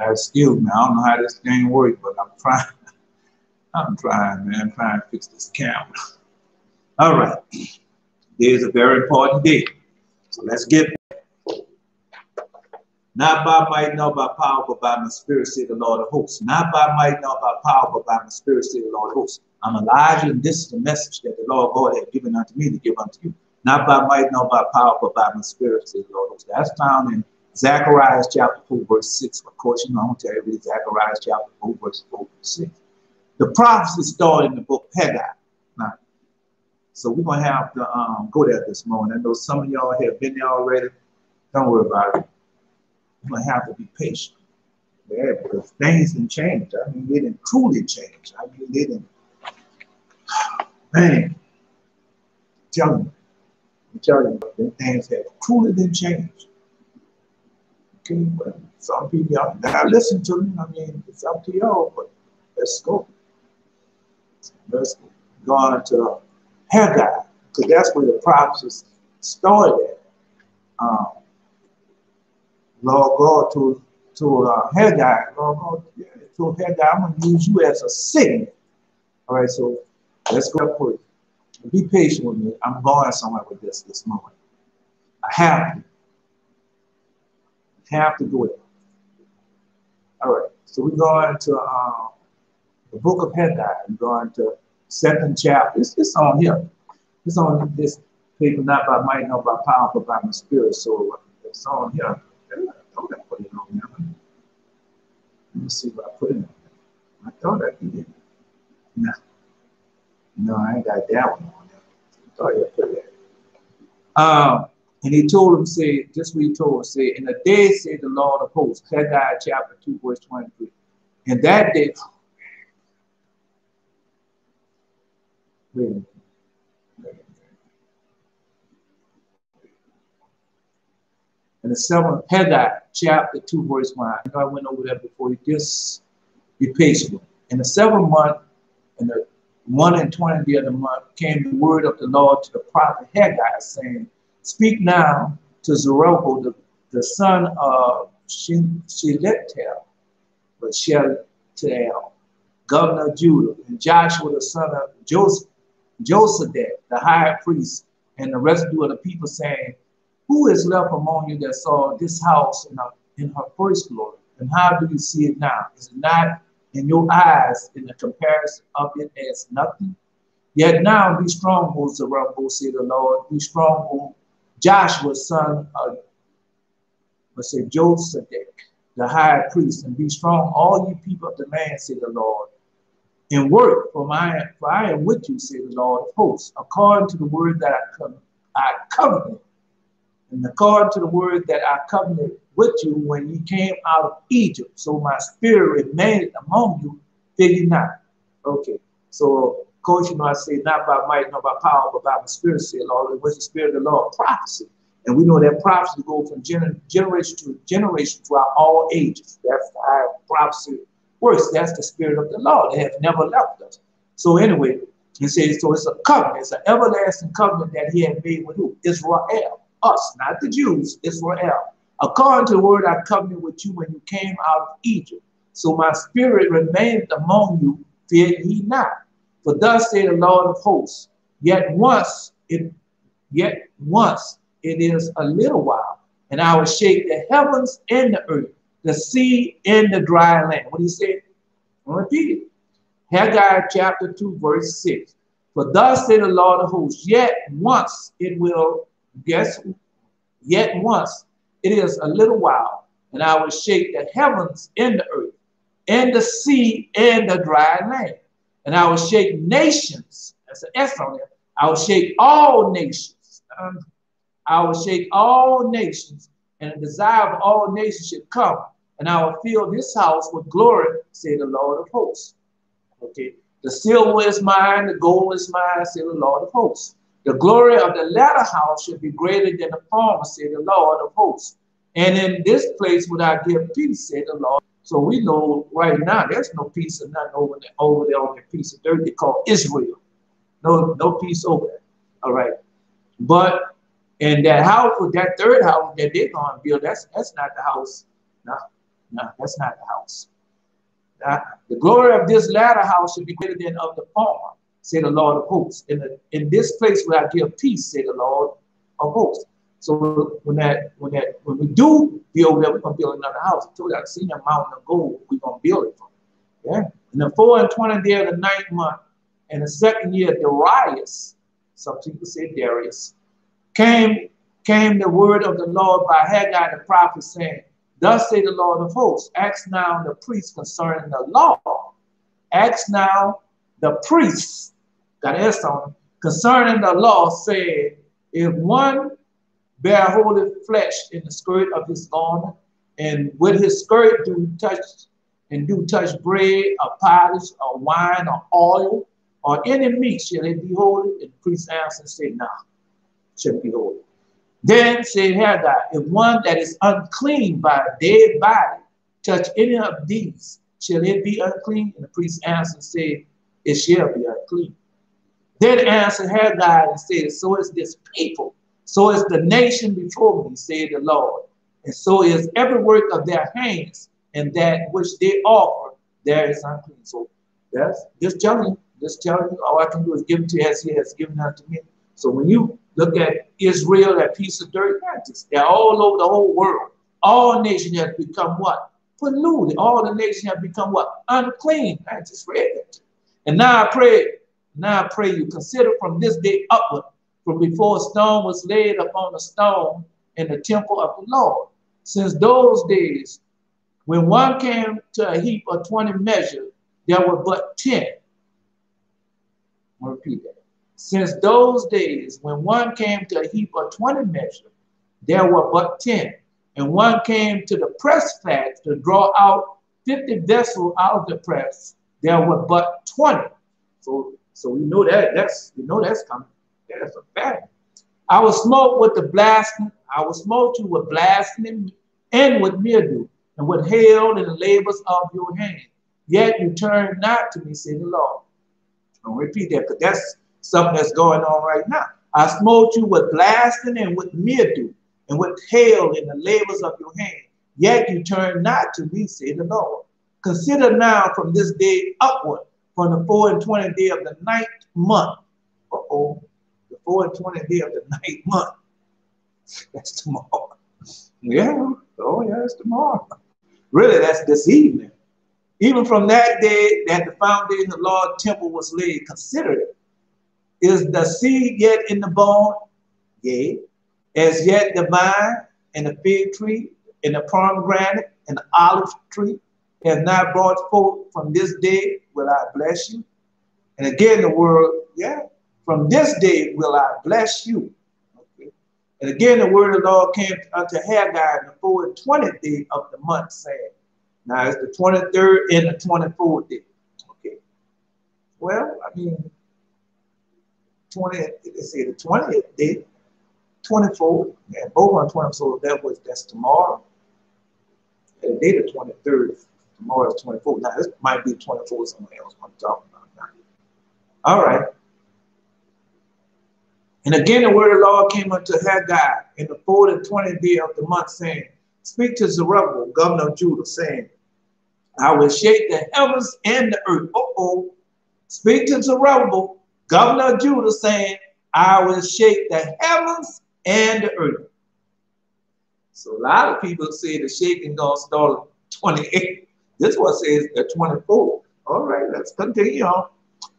Excuse me, I don't know how this thing works, but I'm trying. I'm trying, man. I'm trying to fix this camera. All right. Today is a very important day. So let's get it. Not by might, nor by power, but by my spirit, said the Lord of hosts. Not by might, nor by power, but by my spirit, said the Lord of hosts. I'm Elijah, and this is the message that the Lord God had given unto me to give unto you. Not by might, nor by power, but by my spirit, said the Lord of hosts. That's found in Zechariah chapter 4, verse 6. Of course, you know, I'm going to tell you Zechariah chapter 4, verse 4 to 6. The prophecy started in the book of Haggai. Now, so we're going to have to go there this morning. I know some of y'all have been there already. Don't worry about it. We're going to have to be patient. Yeah, because things didn't change. I mean, they didn't truly change. I mean, they didn't. Man, I'm telling you, things have truly didn't change. Okay, but some people, y'all gotta listen to me. I mean, it's up to y'all, but let's go. Let's go on to Haggai, because that's where the prophecy started at. Lord God to Haggai, Lord God told Haggai, I'm going to use you as a signal. All right, so let's go for it. Be patient with me. I'm going somewhere with this morning. I have to do it. All right, so we're going to the book of Haggai. We're going to 2nd chapter. It's on here. It's on this paper, not by might, not by power, but by my spirit. So it's on here. I thought I put it on there. Let me see what I put it on. I thought I did. No, I ain't got that one on there. I thought I put it there. And he told him, say, just what he told him, say, in the day, say the Lord of hosts, Haggai chapter 2, verse 23. In that day, wait a minute. In the 7th, Haggai chapter 2, verse 1. I know I went over that before. You just be patient. In the 7th month, in the 1 and 20th day of the month, came the word of the Lord to the prophet Haggai, saying, speak now to Zerubbabel, the son of Shealtiel, governor of Judah, and Joshua, the son of Josedek, the high priest, and the residue of the people, saying, who is left among you that saw this house in her first glory? And how do you see it now? Is it not in your eyes in the comparison of it as nothing? Yet now be strong, O Zerubbabel, say the Lord. Be strong, O Joshua, son of Josedek, the high priest, and be strong, all you people of the land, say the Lord, and work, for I am with you, say the Lord of hosts, according to the word that I covenanted. And according to the word that I covenanted with you when you came out of Egypt, so my spirit remained among you, figure not. Okay, so of course, you know, I say not by might, not by power, but by the spirit, say Lord. It was the spirit of the Lord, prophecy. And we know that prophecy goes from generation to generation throughout all ages. That's how prophecy works. That's the spirit of the Lord. It has never left us. So anyway, he says, so it's a covenant. It's an everlasting covenant that he had made with who? Israel. Us, not the Jews, Israel. According to the word I covenanted with you when you came out of Egypt. So my spirit remained among you, fear ye not. For thus saith the Lord of hosts, yet once it is a little while, and I will shake the heavens and the earth, the sea and the dry land. What do you say? I'll repeat it. Haggai chapter 2, verse 6. For thus saith the Lord of hosts, yet once it will, yet once it is a little while, and I will shake the heavens and the earth, and the sea and the dry land. And I will shake nations. That's an S on it. I will shake all nations. I will shake all nations, and the desire of all nations should come. And I will fill this house with glory, say the Lord of hosts. Okay. The silver is mine, the gold is mine, say the Lord of hosts. The glory of the latter house should be greater than the former, say the Lord of hosts. And in this place would I give peace, say the Lord. So we know right now there's no peace or nothing over there on that piece of dirt they call Israel. No peace over there. All right. But in that house, that third house that they're going to build, that's not the house. No, that's not the house. The glory of this latter house should be greater than of the former, say the Lord of hosts. In this place will I give peace, say the Lord of hosts. So when we do build that, we're gonna build another house. I told you I've seen a mountain of gold, we're gonna build it from. Yeah. In the 4 and 20th day of the 9th month, and the 2nd year, Darius, some people say Darius, came the word of the Lord by Haggai the prophet, saying, thus say the Lord of hosts, ask now the priests concerning the law. Ask now the priests, got S on them, concerning the law, said, if one bear holy flesh in the skirt of his garment, and with his skirt do touch bread, or pottage, or wine, or oil, or any meat, shall it be holy? And the priest answered and said, no, shouldn't be holy. Then said Haggai, if one that is unclean by a dead body touch any of these, shall it be unclean? And the priest answered and said, it shall be unclean. Then answered Haggai and said, so is this people, so is the nation before me, said the Lord, and so is every work of their hands, and that which they offer, there is unclean. So that's just telling you, all I can do is give it to you as he has given unto me. So when you look at Israel, that piece of dirt, they're all over the whole world. All nations have become what? Polluted. All the nations have become what? Unclean. I just read it. And now I pray you consider from this day upward, from before a stone was laid upon a stone in the temple of the Lord. Since those days, when one came to a heap of 20 measures, there were but 10. I'll repeat that. Since those days, when one came to a heap of 20 measures, there were but 10. And one came to the press fat to draw out 50 vessels out of the press, there were but 20. So we know that's coming. That's a fact. I will smote with the blasphemy. I will smote you with blasphemy and with mildew and with hail and the labors of your hand. Yet you turn not to me, say the Lord. I'll repeat that because that's something that's going on right now. I smote you with blasting and with mildew and with hail in the labors of your hand. Yet you turn not to me, say the Lord. Consider now from this day upward, from the 4 and 20th day of the 9th month. The 4 and 20th day of the 9th month. That's tomorrow. Yeah. Oh, yeah, it's tomorrow. Really, that's this evening. Even from that day that the foundation of the Lord's temple was laid, consider it. Is the seed yet in the bone? Yea. As yet the vine and the fig tree and the pomegranate and the olive tree have not brought forth. From this day will I bless you. And again the word, from this day will I bless you. Okay. And again the word of the Lord came unto Haggai in the 4 and 20th day of the month, saying, now it's the 23rd and the 24th day. Okay. Well, I mean, 20, let's say the 20th day, 24th, and both on 20th, so that's tomorrow. And the day the 23rd, tomorrow is 24th. Now this might be 24th somewhere else I'm talking about now. All right. And again the word of the Lord came unto Haggai in the 4th and 20th day of the month, saying, speak to Zerubbabel, governor of Judah, saying, I will shake the heavens and the earth. Speak to Zerubbabel, governor of Judah, saying, I will shake the heavens and the earth. So a lot of people say the shaking gonna start on 28. This one says the 24. All right, let's continue on.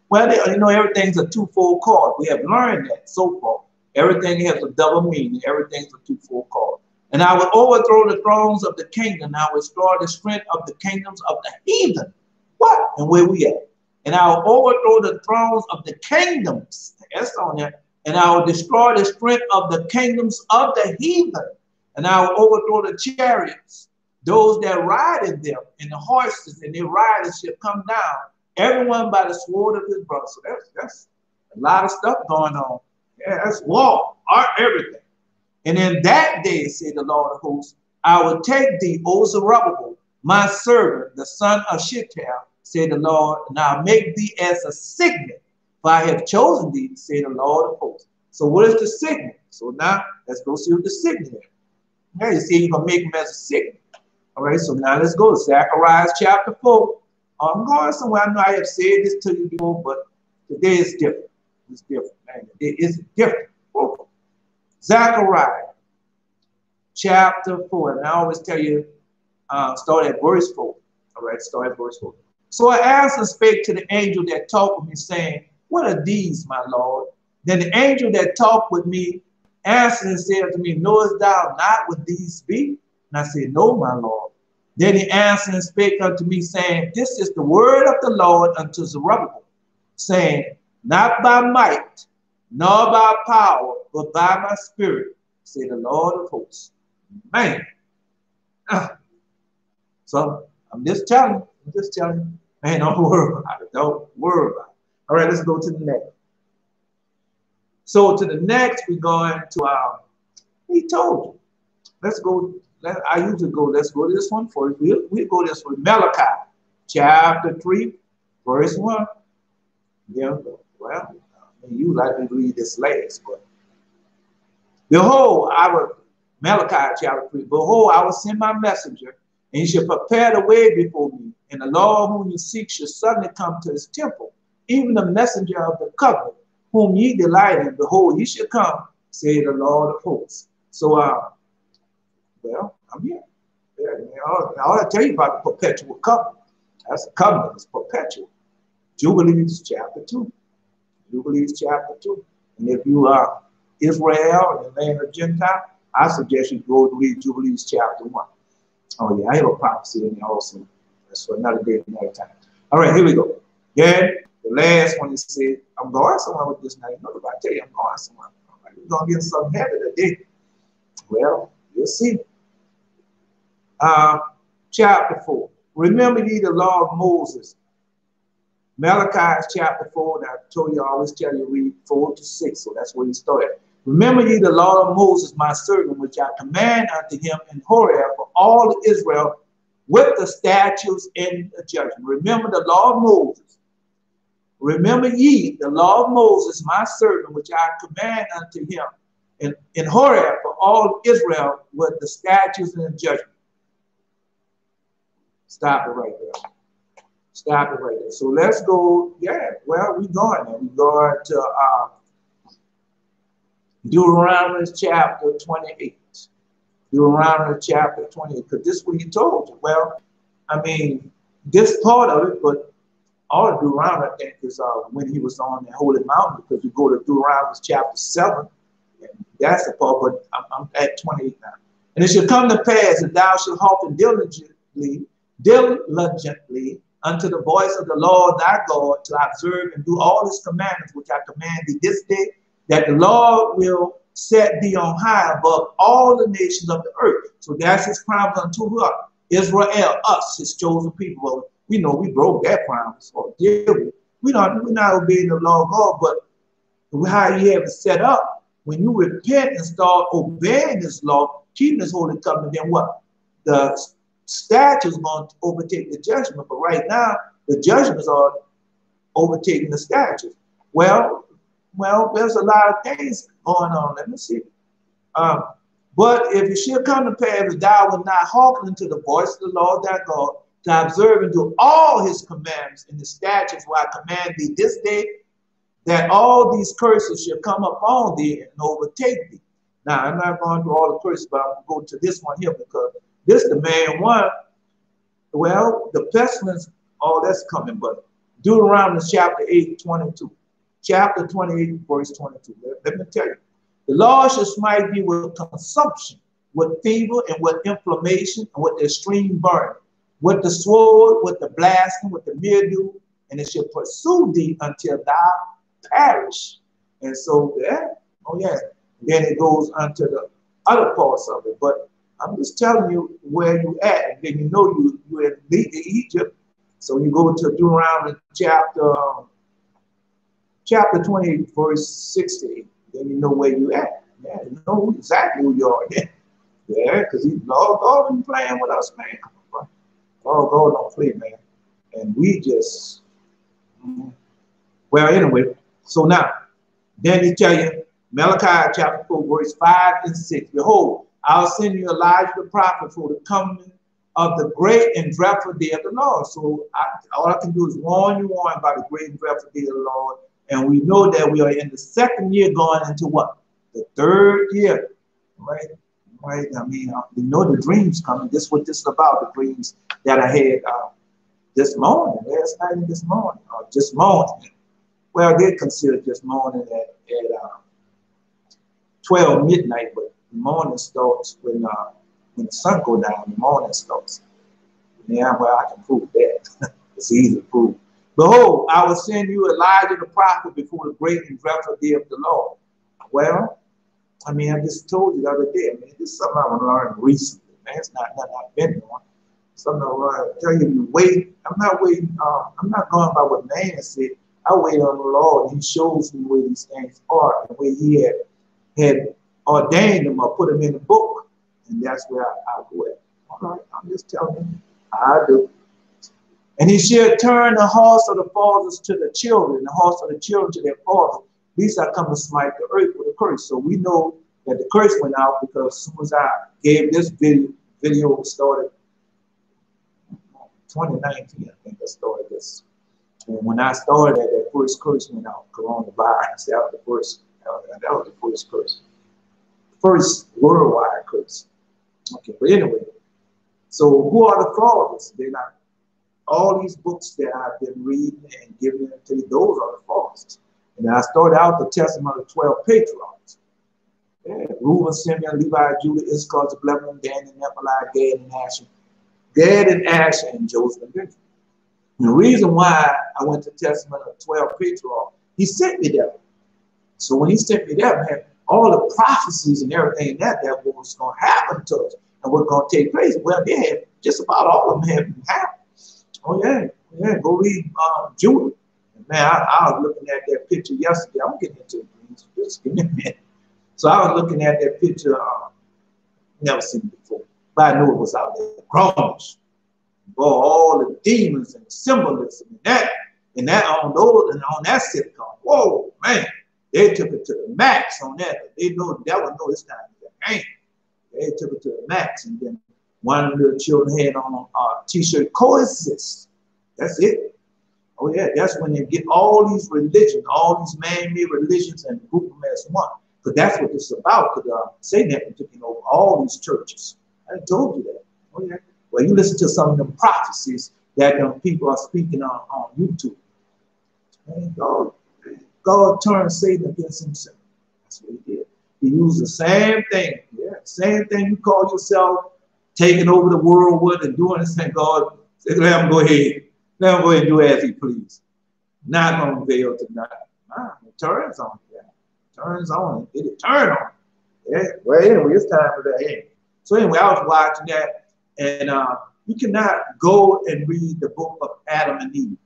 Well, you know, everything's a twofold card. We have learned that so far. Everything has a double meaning. Everything's a twofold card. And I will overthrow the thrones of the kingdom. And I will destroy the strength of the kingdoms of the heathen. What? And where we at? And I will overthrow the thrones of the kingdoms. That's on there. And I will destroy the strength of the kingdoms of the heathen. And I will overthrow the chariots, those that ride in them, and the horses and their riders shall come down, everyone by the sword of his brother. So that's a lot of stuff going on. Yeah, that's war, everything. And in that day, said the Lord of hosts, I will take thee, O Zerubbabel, my servant, the son of Shealtiel, said the Lord, and I'll make thee as a signet, for I have chosen thee, said the Lord of hosts. So what is the signet? So now let's go see what the signet is. Now you see, you're going to make him as a signet. All right, so now let's go to Zechariah chapter 4. I'm going somewhere. I know I have said this to you before, but today is different. It's different, man. It is different. Oh. Zechariah chapter 4. And I always tell you, start at verse 4. All right, start at verse 4. So I answered and spake to the angel that talked with me, saying, what are these, my Lord? Then the angel that talked with me answered and said to me, knowest thou not what these be? And I said, no, my Lord. Then he answered and spake unto me, saying, this is the word of the Lord unto Zerubbabel, saying, not by might, nor by power, but by my spirit, say the Lord of hosts. Man. So I'm just telling you, man, don't worry about it. Don't worry about it. All right, let's go to the next. So to the next, we're going to, he told you. Let's go. I usually go, let's go to this one first. We'll go this one. Malachi, chapter 3, verse 1. Yeah, well, you like to read this last, but behold, Malachi chapter 3, behold, I will send my messenger, and he shall prepare the way before me, and the Lord whom you seek shall suddenly come to his temple, even the messenger of the covenant, whom ye delight in. Behold, he shall come, say the Lord of hosts. So, well, I'm here. Yeah, I ought to tell you about the perpetual covenant. That's a covenant. It's perpetual. Jubilees chapter 2. Jubilees chapter 2. And if you are Israel and the land of Gentile, I suggest you go to read Jubilees chapter 1. Oh, yeah, I have a prophecy in there also. That's for another day, another time. All right, here we go. Then the last one, he said, I'm going somewhere with this now. You know, if I tell you I'm going somewhere, we're going to get something heavy today. Well, you'll see. Chapter 4. Remember ye the law of Moses. Malachi chapter 4. And I told you, I always tell you, read 4 to 6. So that's where he started. Remember ye the law of Moses, my servant, which I command unto him in Horeb for all Israel with the statutes and the judgment. Remember the law of Moses. Remember ye the law of Moses, my servant, which I command unto him in Horeb for all Israel with the statutes and the judgment. Stop it right there. Stop it right there. So let's go. Yeah, well, we're going there. We're going to Deuteronomy chapter 28. Deuteronomy chapter 28. Because this is what he told you. Well, I mean, this part of it, but all of Deuteronomy, I think, is when he was on the holy mountain, because you go to Deuteronomy chapter 7. And that's the part, but I'm at 28 now. And it shall come to pass that thou shalt hearken diligently unto the voice of the Lord thy God, to observe and do all his commandments which I command thee this day, that the Lord will set thee on high above all the nations of the earth. So that's his promise unto us, Israel, us, his chosen people. Well, we know we broke that promise, or did we? We're not obeying the law of God, but how he have it set up, when you repent and start obeying his law, keeping his holy covenant, then what? The statutes going to overtake the judgment, but right now the judgments are overtaking the statutes. Well, there's a lot of things going on. Let me see. But if it should come to pass that thou wilt not hearken unto the voice of the Lord thy God, to observe and do all his commandments and the statutes where I command thee this day, that all these curses shall come upon thee and overtake thee. Now, I'm not going through all the curses, but I'm going to go to this one here, because this the main one. Well, the pestilence, all that's coming, but Deuteronomy chapter 8, 22. Chapter 28, verse 22. Let me tell you. The Lord shall smite thee with consumption, with fever, and with inflammation, and with the extreme burning, with the sword, with the blasting, with the mildew, and it shall pursue thee until thou perish. And so, yeah, oh yeah. Then it goes unto the other parts of it. But I'm just telling you where you at, and then you know you're in Egypt. So you go to Deuteronomy chapter 28, verse 68. Then you know where you at. Yeah, you know exactly who you are. Yeah, because Lord God been playing with us, man. Lord God don't play, man. And we just, well, anyway. So now, then he tell you, Malachi chapter 4, verse 5 and 6. Behold, I'll send you Elijah the prophet for the coming of the great and dreadful day of the Lord. So all I can do is warn you about the great and dreadful day of the Lord. And we know that we are in the second year going into what? The third year, right? Right. I mean, we know the dreams coming. This is what this is about, the dreams that I had this morning, last night and this morning, or this morning. Well, I did consider this morning at 12 midnight, but the morning starts when the sun goes down, the morning starts. Yeah, well, I can prove that. It's easy to prove. Behold, I will send you Elijah the prophet before the great and dreadful day of the Lord. Well, I mean, I just told you the other day. I mean, this is something I learned recently, man. It's not nothing I've been doing. Something I learned. I tell you, you wait. I'm not waiting. I'm not going by what man said. I wait on the Lord. He shows me where these things are and where He had ordained them or put them in the book, and that's where I go at. All right, I'm just telling you, I do. And He shall turn the hearts of the fathers to the children, the hearts of the children to their fathers. These are come to smite the earth with a curse. So we know that the curse went out because as soon as I gave this video started 2019, I think I started this. And when I started that first curse went out, coronavirus. That was the first. That was the first curse. First worldwide curse. Okay, but anyway. So who are the fathers? They're not. All these books that I've been reading and giving them to you, those are the fathers. And I started out the testament of 12 patriarchs. Yeah, Reuben, Simeon, Levi, Judah, Issachar, Zebulun, Dan, and Naphtali, Gad, and Asher. Gad and Asher, and Joseph and Benjamin. And the reason why I went to testament of 12 patriarchs, He sent me there. So when He sent me there, man, all the prophecies and everything that was going to happen to us and what's going to take place, well, they had just about all of them have happened. Oh, yeah. Yeah, go read Judah. Man, I was looking at that picture yesterday. I'm getting into it. Just give me a minute. So I was looking at that picture. Never seen it before. But I knew it was out there. Grownish. Boy, all the demons and symbolism and that on those and on that sitcom. Whoa, man. They took it to the max on that. They know that was no, it's time to the game. They took it to the max. And then one of the little children had on a t-shirt, coexist. That's it. Oh, yeah, that's when they get all these religions, all these man-made religions and group them as one. Because that's what this is about. Because Satan had been taking over all these churches. I told you that. Oh, yeah. Well, you listen to some of them prophecies that people are speaking on YouTube. And God turned Satan against himself. That's what He did. He used the same thing. Yeah, same thing you call yourself taking over the world with and doing this thing. God said, let him go ahead. Let him go ahead and do as he please. Not going to fail tonight. It turns on. Yeah. Turns on. It turn on. Yeah. Well, anyway, it's time for that. Yeah. So anyway, I was watching that, and you cannot go and read the book of Adam and Eve. You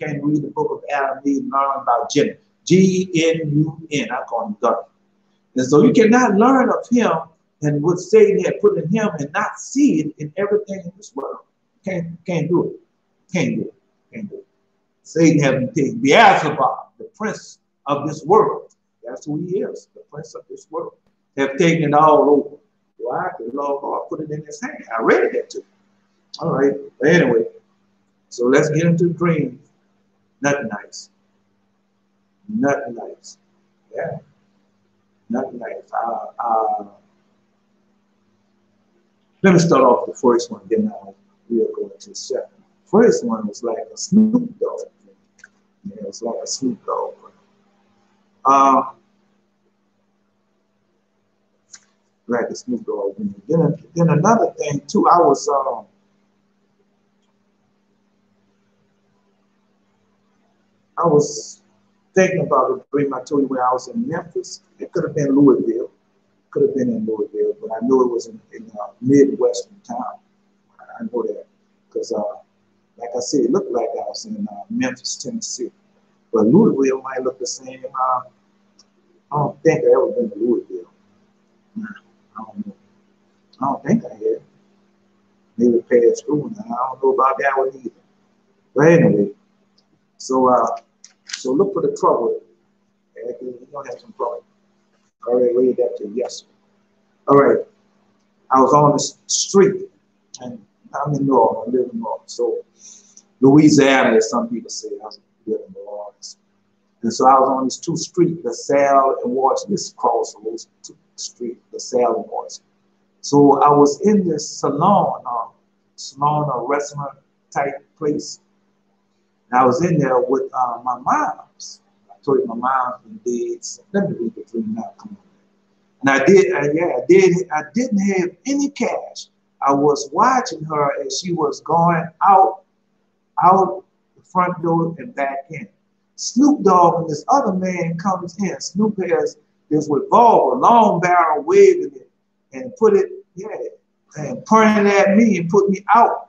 can't read the book of Adam and Eve and learn about Gen. G-E-N-U-N. I call him God. And so you cannot learn of him and what Satan had put in him and not see it in everything in this world. Can't do it. Can't do it. Can't do it. Satan has taken Beelzebub, the prince of this world. That's who he is, the prince of this world. Have taken it all over. Why? The Lord God put it in his hand. I read that too. All right. But anyway, so let's get into the dream. Nothing nice. Nothing nice. Yeah. Nothing nice. Let me start off with the first one, then we'll go into the second. First one was like a Snoop Dogg. Yeah, it was like a Snoop Dogg. Like a Snoop Dogg. Then another thing too, I was thinking about a dream I told you when I was in Memphis. It could have been Louisville. Could have been in Louisville, but I knew it was in a Midwestern town. I know that because, like I said, it looked like I was in Memphis, Tennessee. But Louisville might look the same. I don't think I ever been to Louisville. I don't know. I don't think I had. Maybe past school now. I don't know about that one either. But anyway, so look for the trouble. You're gonna have some trouble. I already read that to you yesterday. All right. I was on the street, and I'm in New Orleans. I live in New Orleans. So Louisiana, as some people say, I live in New Orleans. And so I was on these two streets, LaSalle and Washington. This crossroads, two streets, LaSalle and Washington. So I was in this salon or restaurant type place. And I was in there with my moms. I told you my mom's been dead. So let me read the dream now. Come on. And I didn't have any cash. I was watching her as she was going out the front door and back in. Snoop Dogg and this other man comes in. Snoop has this revolver, long barrel, waving it, and put it, and pointing at me and put me out,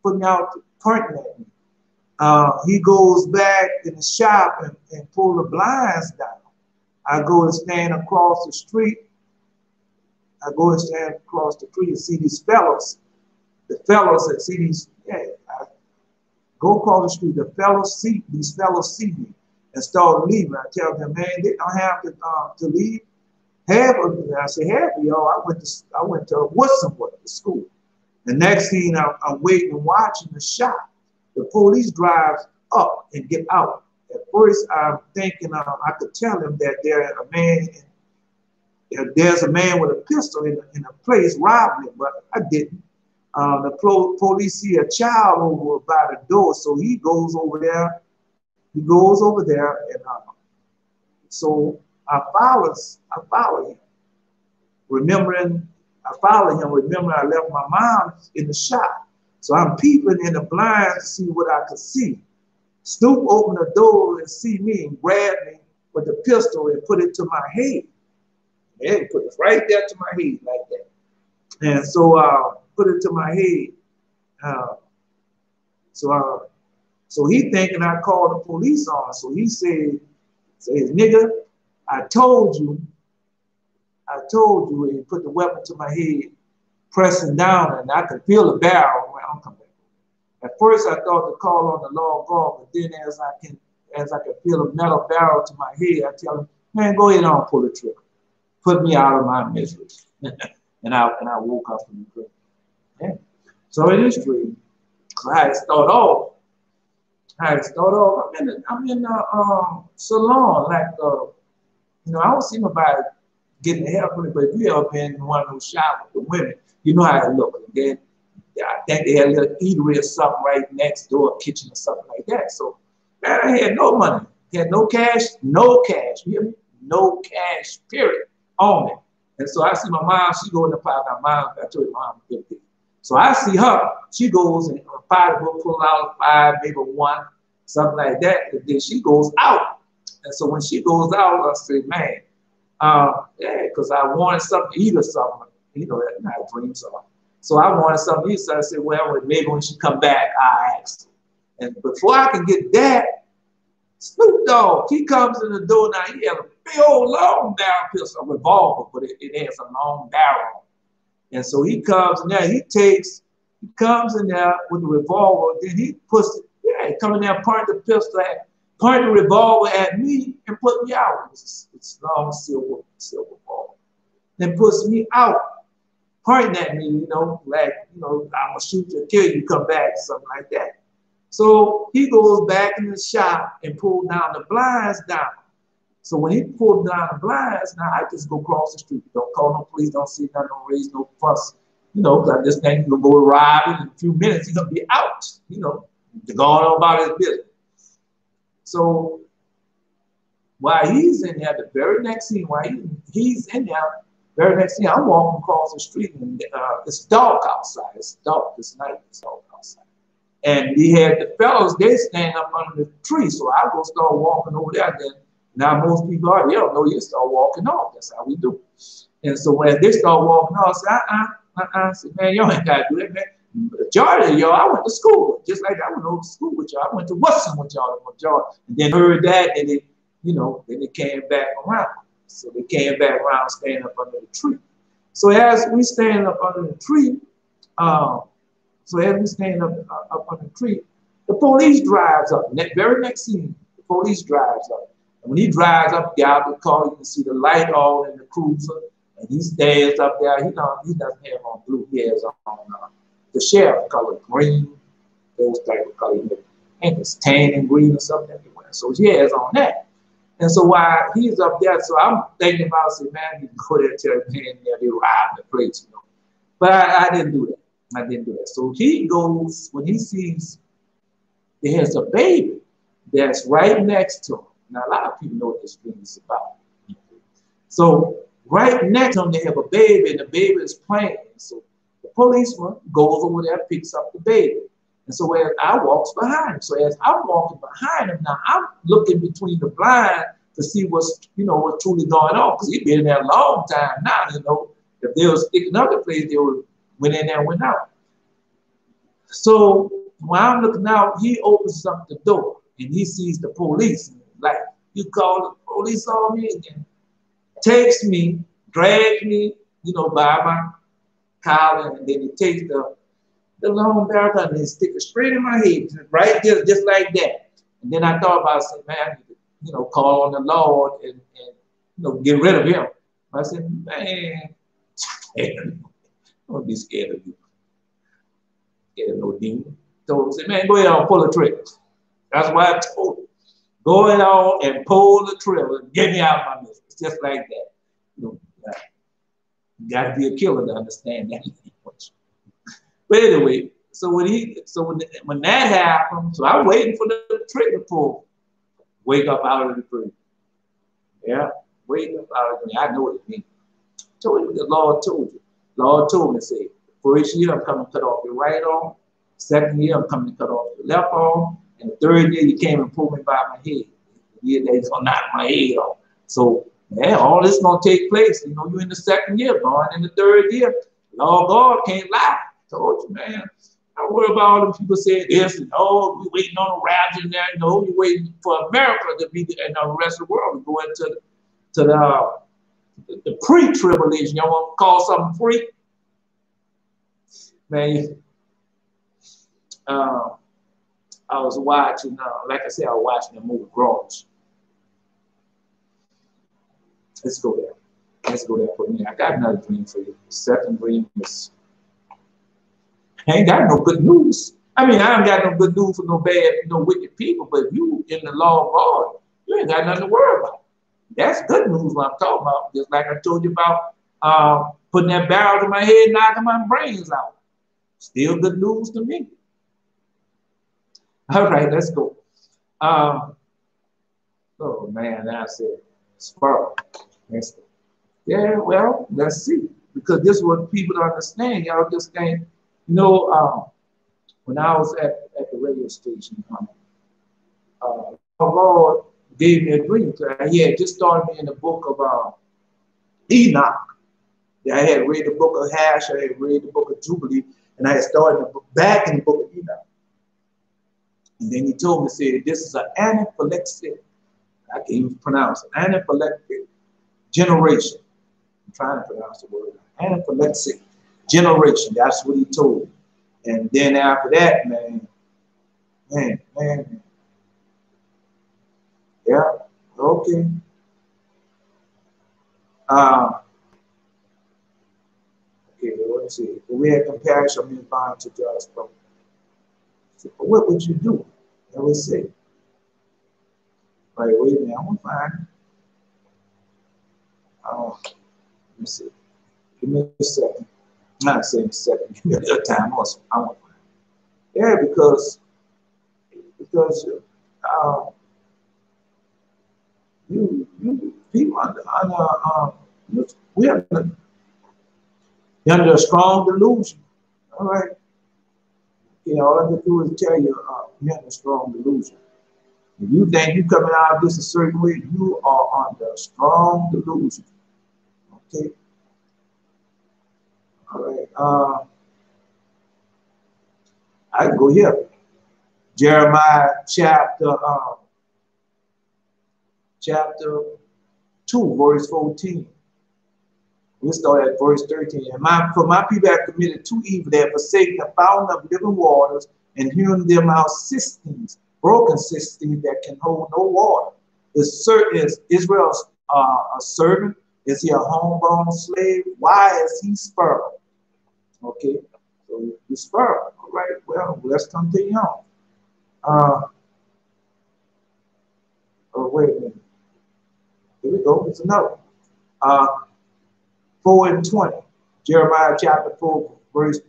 pointing at me. He goes back in the shop and pull the blinds down. I go and stand across the street. And see these fellows. The fellows that see these, I go across the street. These fellows see me and start leaving. I tell them, man, they don't have to leave. Half of them, I say, half of y'all, I went to Woodson the school. The next thing I'm waiting and watching the shop. The police drives up and get out. At first, I'm thinking I could tell them that there's a man with a pistol in a place robbing him, but I didn't. The police see a child over by the door, so he goes over there. And so I follow him. Remembering I left my mom in the shop. So I'm peeping in the blinds to see what I could see. Snoop opened the door and see me and grabbed me with the pistol and put it to my head. Yeah, he put it right there to my head like that. And so put it to my head. So he thinking I called the police on. So he says, nigga, I told you, and he put the weapon to my head, pressing down, and I could feel the barrel. Well, I'm coming back. At first, I thought to call on the law guard, but then as I could feel a metal barrel to my head, I tell him, man, go ahead and pull the trigger. Put me out of my misery. and I woke up from the dream. Yeah. So in this dream, I had to start off. I'm in a salon, like I don't see nobody getting the help with it, but if you ever been in one of those shops with the women, you know how it looks. Then I think they had a little eatery or something right next door, a kitchen or something like that. So man, I had no money, had no cash, you hear me? No cash, period, on me. And so I see my mom, she go in the pocket. I told her mom, so I see her, she goes and her pocket will pull out 5, maybe 1, something like that. And then she goes out. And so when she goes out, I say, man, because I wanted something to eat or something. That's not dreams are. So I wanted something to eat. So I said, well, maybe when she come back, I ask her. And before I can get that, Snoop Dogg, he comes in the door now. He has a big old long barrel pistol, a revolver, but it has a long barrel. And so he comes in there, he comes in there with the revolver, then he puts it, he comes in there, point the pistol at, point the revolver at me and put me out. It's long silver ball. Then puts me out, pointing at me, I'm gonna shoot you or kill you, come back, something like that. So he goes back in the shop and pulls down the blinds down. So when he pulled down the blinds, now I just go across the street. Don't call no police, don't see nothing, don't raise no fuss. Because this thing gonna go robbing in a few minutes, he's gonna be out, going on about his business. So while he's in there, the very next scene, he's in there, very next scene, I'm walking across the street and it's dark outside. It's dark, it's night, it's dark outside. And he had the fellows, they stand up under the tree. So I go start walking over there. Then now most people they don't know you start walking off. That's how we do. And so when they start walking off, I say, man, y'all ain't gotta do that, man. Majority of y'all, I went to school with. Just like I went over to school with y'all. I went to Woodson with y'all. And then heard that, and then they came back around. So they came back around standing up under the tree. So as we stand up under the tree, up on the tree, the police drives up. Very next scene, the police drives up. And when he drives up, get out of the car, you can see the light all in the cruiser. And he stands up there. He doesn't have on blue. He has on the sheriff color, green, those type of colors. I think it's tan and green or something. So she has on that. And so while he's up there, so I'm thinking about, say, man, you can go there and tell the man there they robbed the place, you know. But I didn't do that. I didn't do that. So he goes, when he sees there's a baby that's right next to him. Now, a lot of people know what this dream is about. So right next to him, they have a baby, and the baby is playing. So the policeman goes over there, picks up the baby. And so as I walks behind him. So as I'm walking behind him, now I'm looking between the blind to see what's, you know, what's truly going on. Because he's been there a long time now, you know. If they were sticking up the place, they would went in there and went out. So when I'm looking out, he opens up the door and he sees the police. Like, you call the police on me again. Takes me, drags me, you know, by my collar, and then he takes the long barrel gun and he sticks it straight in my head, right there, just like that. And then I thought about saying, man, I need to, you know, call on the Lord and you know, get rid of him. I said, man, don't be scared of you. Scared of no demon. Told him, said, man, go ahead and pull the trigger. That's why I told him. Go ahead on and pull the trigger and get me out of my business. Just like that. You know, you got to be a killer to understand that language. But anyway, so when that happened, so I'm waiting for the trigger pull. Wake up out of the dream. Yeah, wake up out of the dream. I know what it means. Told you, the Lord told you. The Lord told me, say, first year I'm coming to cut off your right arm. Second year I'm coming to cut off your left arm. And the third year you came and pulled me by my head. The year that he's gonna knock my head off. So yeah, all this gonna take place. You know, you're in the second year, going in the third year. Lord God can't lie. Told you, man. Don't worry about all the people saying this and oh, we're waiting on a rapture and that. No, you're waiting for America to be and the rest of the world to go into the pre-tribulation. Y'all want to call something free? Man, I was watching, like I said, I was watching the movie Wrought. Let's go there. Let's go there for me. I got another dream for you. Second dream is, I ain't got no good news. I mean, I ain't got no good news for no bad, no wicked people, but if you in the law of God, you ain't got nothing to worry about. That's good news what I'm talking about. Just like I told you about putting that barrel to my head, knocking my brains out. Still good news to me. All right, let's go. Oh man, I said spark. Yeah, well, let's see. Because this is what people don't understand. Y'all just think, you know, when I was at the radio station, Lord gave me a dream. He had just started me in the book of Enoch. I had read the book of Hash, I had read the book of Jubilee, and I had started back in the book of Enoch. And then he told me, said, this is an anaphylaxis. I can't even pronounce it. Anaphylaxis generation. I'm trying to pronounce the word. Anaphylaxis generation. That's what he told me. And then after that, man. Yeah, okay. Okay, let's see. If we had compassion, we bound to judge. What would you do? I would say. Right, wait a minute, I'm gonna find it. Let me see. Give me a second. I'm not saying a second, give me a little time. I want to find it. Yeah, because you people we are under a strong delusion. All right. You know, all I can do is tell you you're under a strong delusion. If you think you're coming out of this a certain way, you are under a strong delusion. Okay. All right. I can go here. Jeremiah chapter 2, verse 14. We'll start at verse 13. And for my people have committed two evil, they have forsaken the fountain of living waters and hewn them out cisterns, broken cisterns that can hold no water. Is Israel a servant? Is he a homeborn slave? Why is he spurned? Okay, So the sparrow. All right, well, let's continue on. Oh, wait a minute. Here we go. It's another. Uh, 4 and 20. Jeremiah chapter 4, verse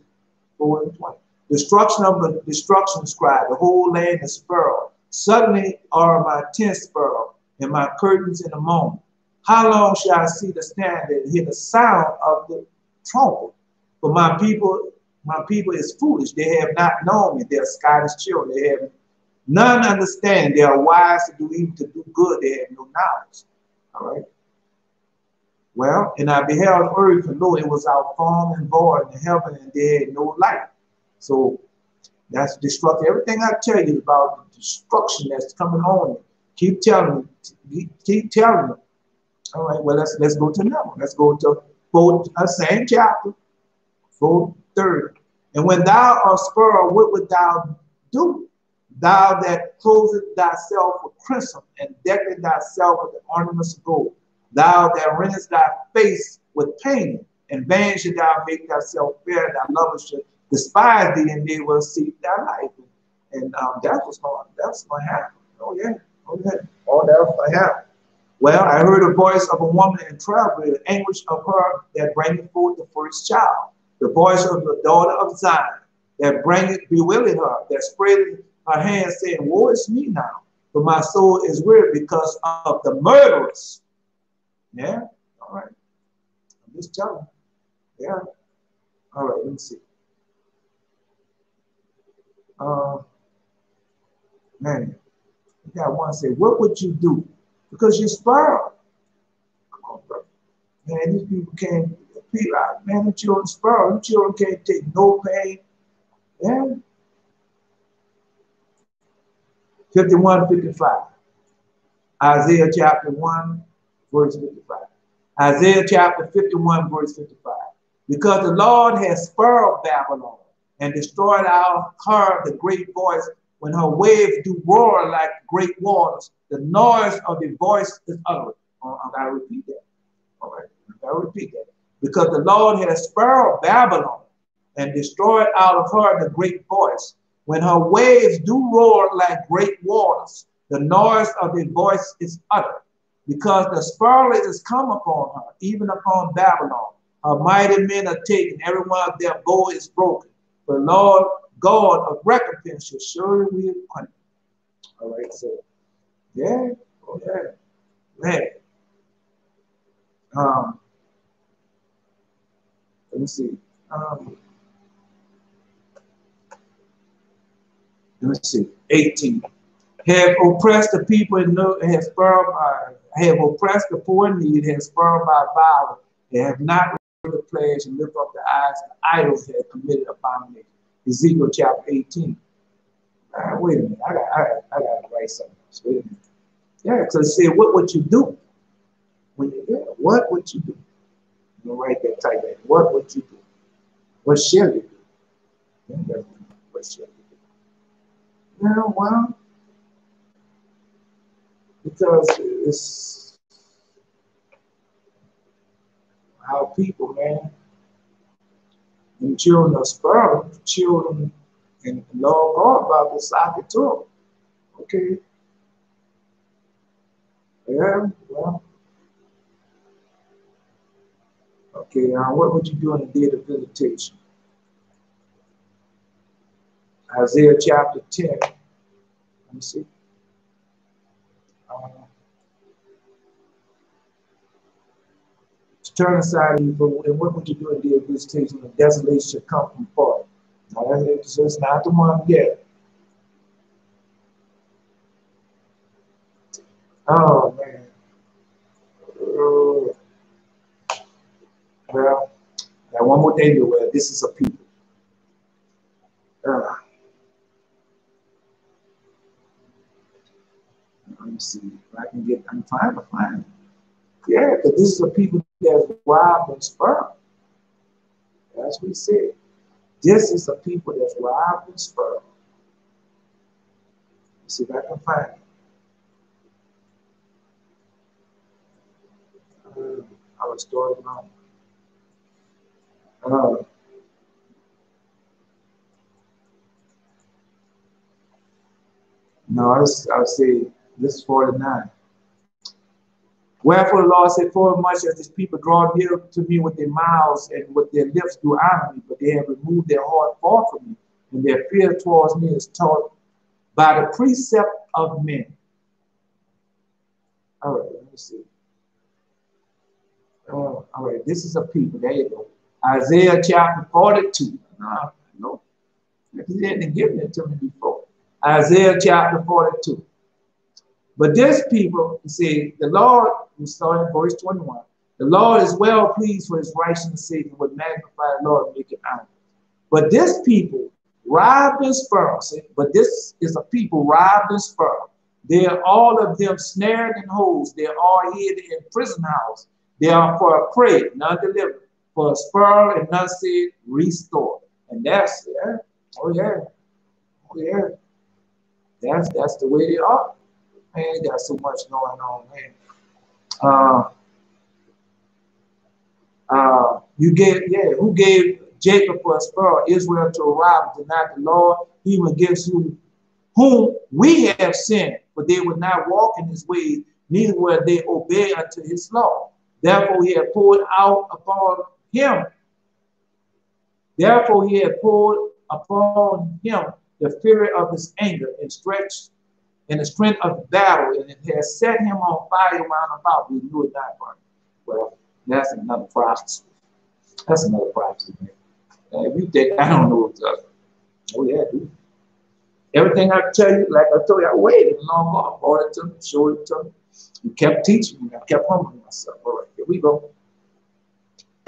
4 and 20. Destruction of the destruction scribe, the whole land is furrowed. Suddenly are my tents furrowed, and my curtains in a moment. How long shall I see the standard and hear the sound of the trumpet? For my people is foolish. They have not known me. They are Scottish children. They have none understand. They are wise to do evil, to do good. They have no knowledge. All right. Well, and I beheld earth, and lo, it was out form and void in heaven, and there had no light. So that's destruction. Everything I tell you about the destruction that's coming on you, keep telling me, keep telling me. All right, well, let's go to another one. Let's go to same chapter, 4:30. And when thou art spoiled, what wilt thou do? Thou that closest thyself with crimson and deckest thyself with the ornaments of gold. Thou that rentest thy face with pain, and vain should thou make thyself fair, thy lovers should despise thee, and they will seek thy life. And that's going to happen. Oh yeah, oh yeah, all that's going to happen. Well, I heard a voice of a woman in travail, the anguish of her that bringeth forth the first child, the voice of the daughter of Zion, that bringeth bewailing her, that spreadeth her hands, saying, woe is me now, for my soul is weary because of the murderers. Yeah, all right. I'm just telling you. Yeah. All right, let me see. Man, you got one say, what would you do? Because you're spoiled. Come on, bro. Man, these people can't feel out. Man, the children spoiled. The children can't take no pain. Yeah. 51:55. Isaiah chapter 1, verse 55. Isaiah chapter 51, verse 55. Because the Lord has spoiled Babylon and destroyed out her the great voice, when her waves do roar like great waters, the noise of the voice is uttered. Oh, I gotta repeat that. All right, I gotta repeat that. Because the Lord has spoiled Babylon and destroyed out of her the great voice, when her waves do roar like great waters, the noise of the voice is uttered. Because the spoiler is come upon her, even upon Babylon. Her mighty men are taken, every one of their bow is broken. The Lord God of recompense shall surely be upon them. All right, so yeah, oh yeah, man. Let me see. Let me see. 18. Have oppressed the people and has spurred by, have oppressed the poor and needy, has spurred by violence, they have not the pledge and lift up the eyes of idols that have committed abomination. Ezekiel chapter 18. Wait a minute, I got to write something else. Wait a minute. Yeah, because it said, what would you do? When you, yeah, what would you do? You know, write that, type that. What would you do? What shall you do? Yeah, what shall you do? Yeah, well, because it's our people, man. And children are spoiled, children and love God about the socket too. Okay. Yeah, well. Okay, what would you do on the day of visitation? Isaiah chapter 10. Let me see. Turn aside evil, and what would you do in the day of visitation when desolation should come from far? Now, that's not the one yet. Oh, man. Well, now one more thing to wear. This is a people. Let me see if I can get, I'm trying to find it. Yeah, because this is a people that's wild and spurned. That's what he said. This is a people that's wild and spurned. Let's see if I can find it. I was starting on. No, I'll say this is 49. Wherefore the Lord said, for much as these people draw near to me with their mouths and with their lips do honor me, but they have removed their heart far from me, and their fear towards me is taught by the precept of men. All right, let me see. All right, this is a people. There you go. Isaiah chapter 42. No, he didn't give it to me before. Isaiah chapter 42. But this people, you see, the Lord, we start in verse 21. The Lord is well pleased for his righteousness' sake and would magnify the Lord and make it honor. But this people robbed and spurned. But this is a people robbed and spurned. They are all of them snared in holes. They are all hid in prison house. They are for a prey, none delivered. For a spur and none said, restore. And that's, yeah, oh yeah, oh yeah. That's the way they are. Man, got so much going on, man. Who gave Jacob for a spur, Israel to a robber, denied the Lord, even against whom we have sinned, but they would not walk in his ways, neither will they obey unto his law. Therefore he had poured out upon him. Therefore he had poured upon him the fury of his anger and stretched in the strength of the battle, and it has set him on fire round about. We knew it not burning. Well, that's another prophecy. That's another prophecy, man. If you think I don't know what's up, oh yeah, dude. Everything I tell you, like I told you, I waited long off, brought it to me, showed it to me. You kept teaching me, I kept humbling myself. All right, here we go.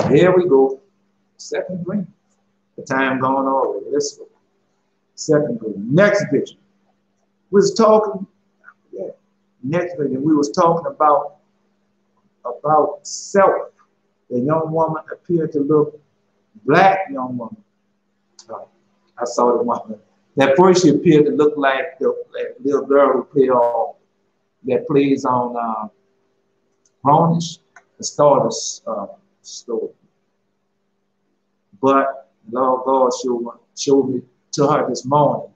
Here we go. Second green. The time gone already. Let's go. Second green. Next picture. We was talking, yeah, next picture, we was talking about self. The young woman appeared to look black young woman. I saw the woman. At first she appeared to look like the little girl that plays on Brownish, the Stardust story. But Lord God showed me to her this morning.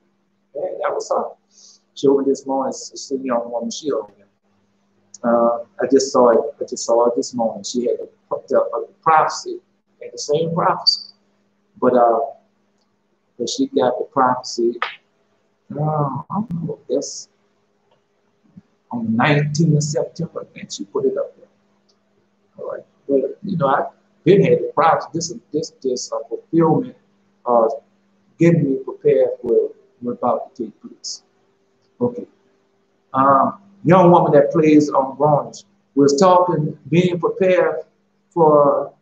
Yeah, that was her. Showed me this morning. It's a young woman. She over there. I just saw it. I just saw her this morning. She had a prophecy, had the same prophecy, but she got the prophecy. I don't know. That's on the 19th of September, and she put it up there. All right. But you know, I've been had the prophecy. This is a fulfillment of getting me prepared for what's about to take place. Okay. Young woman that plays on Brownish was talking, being prepared for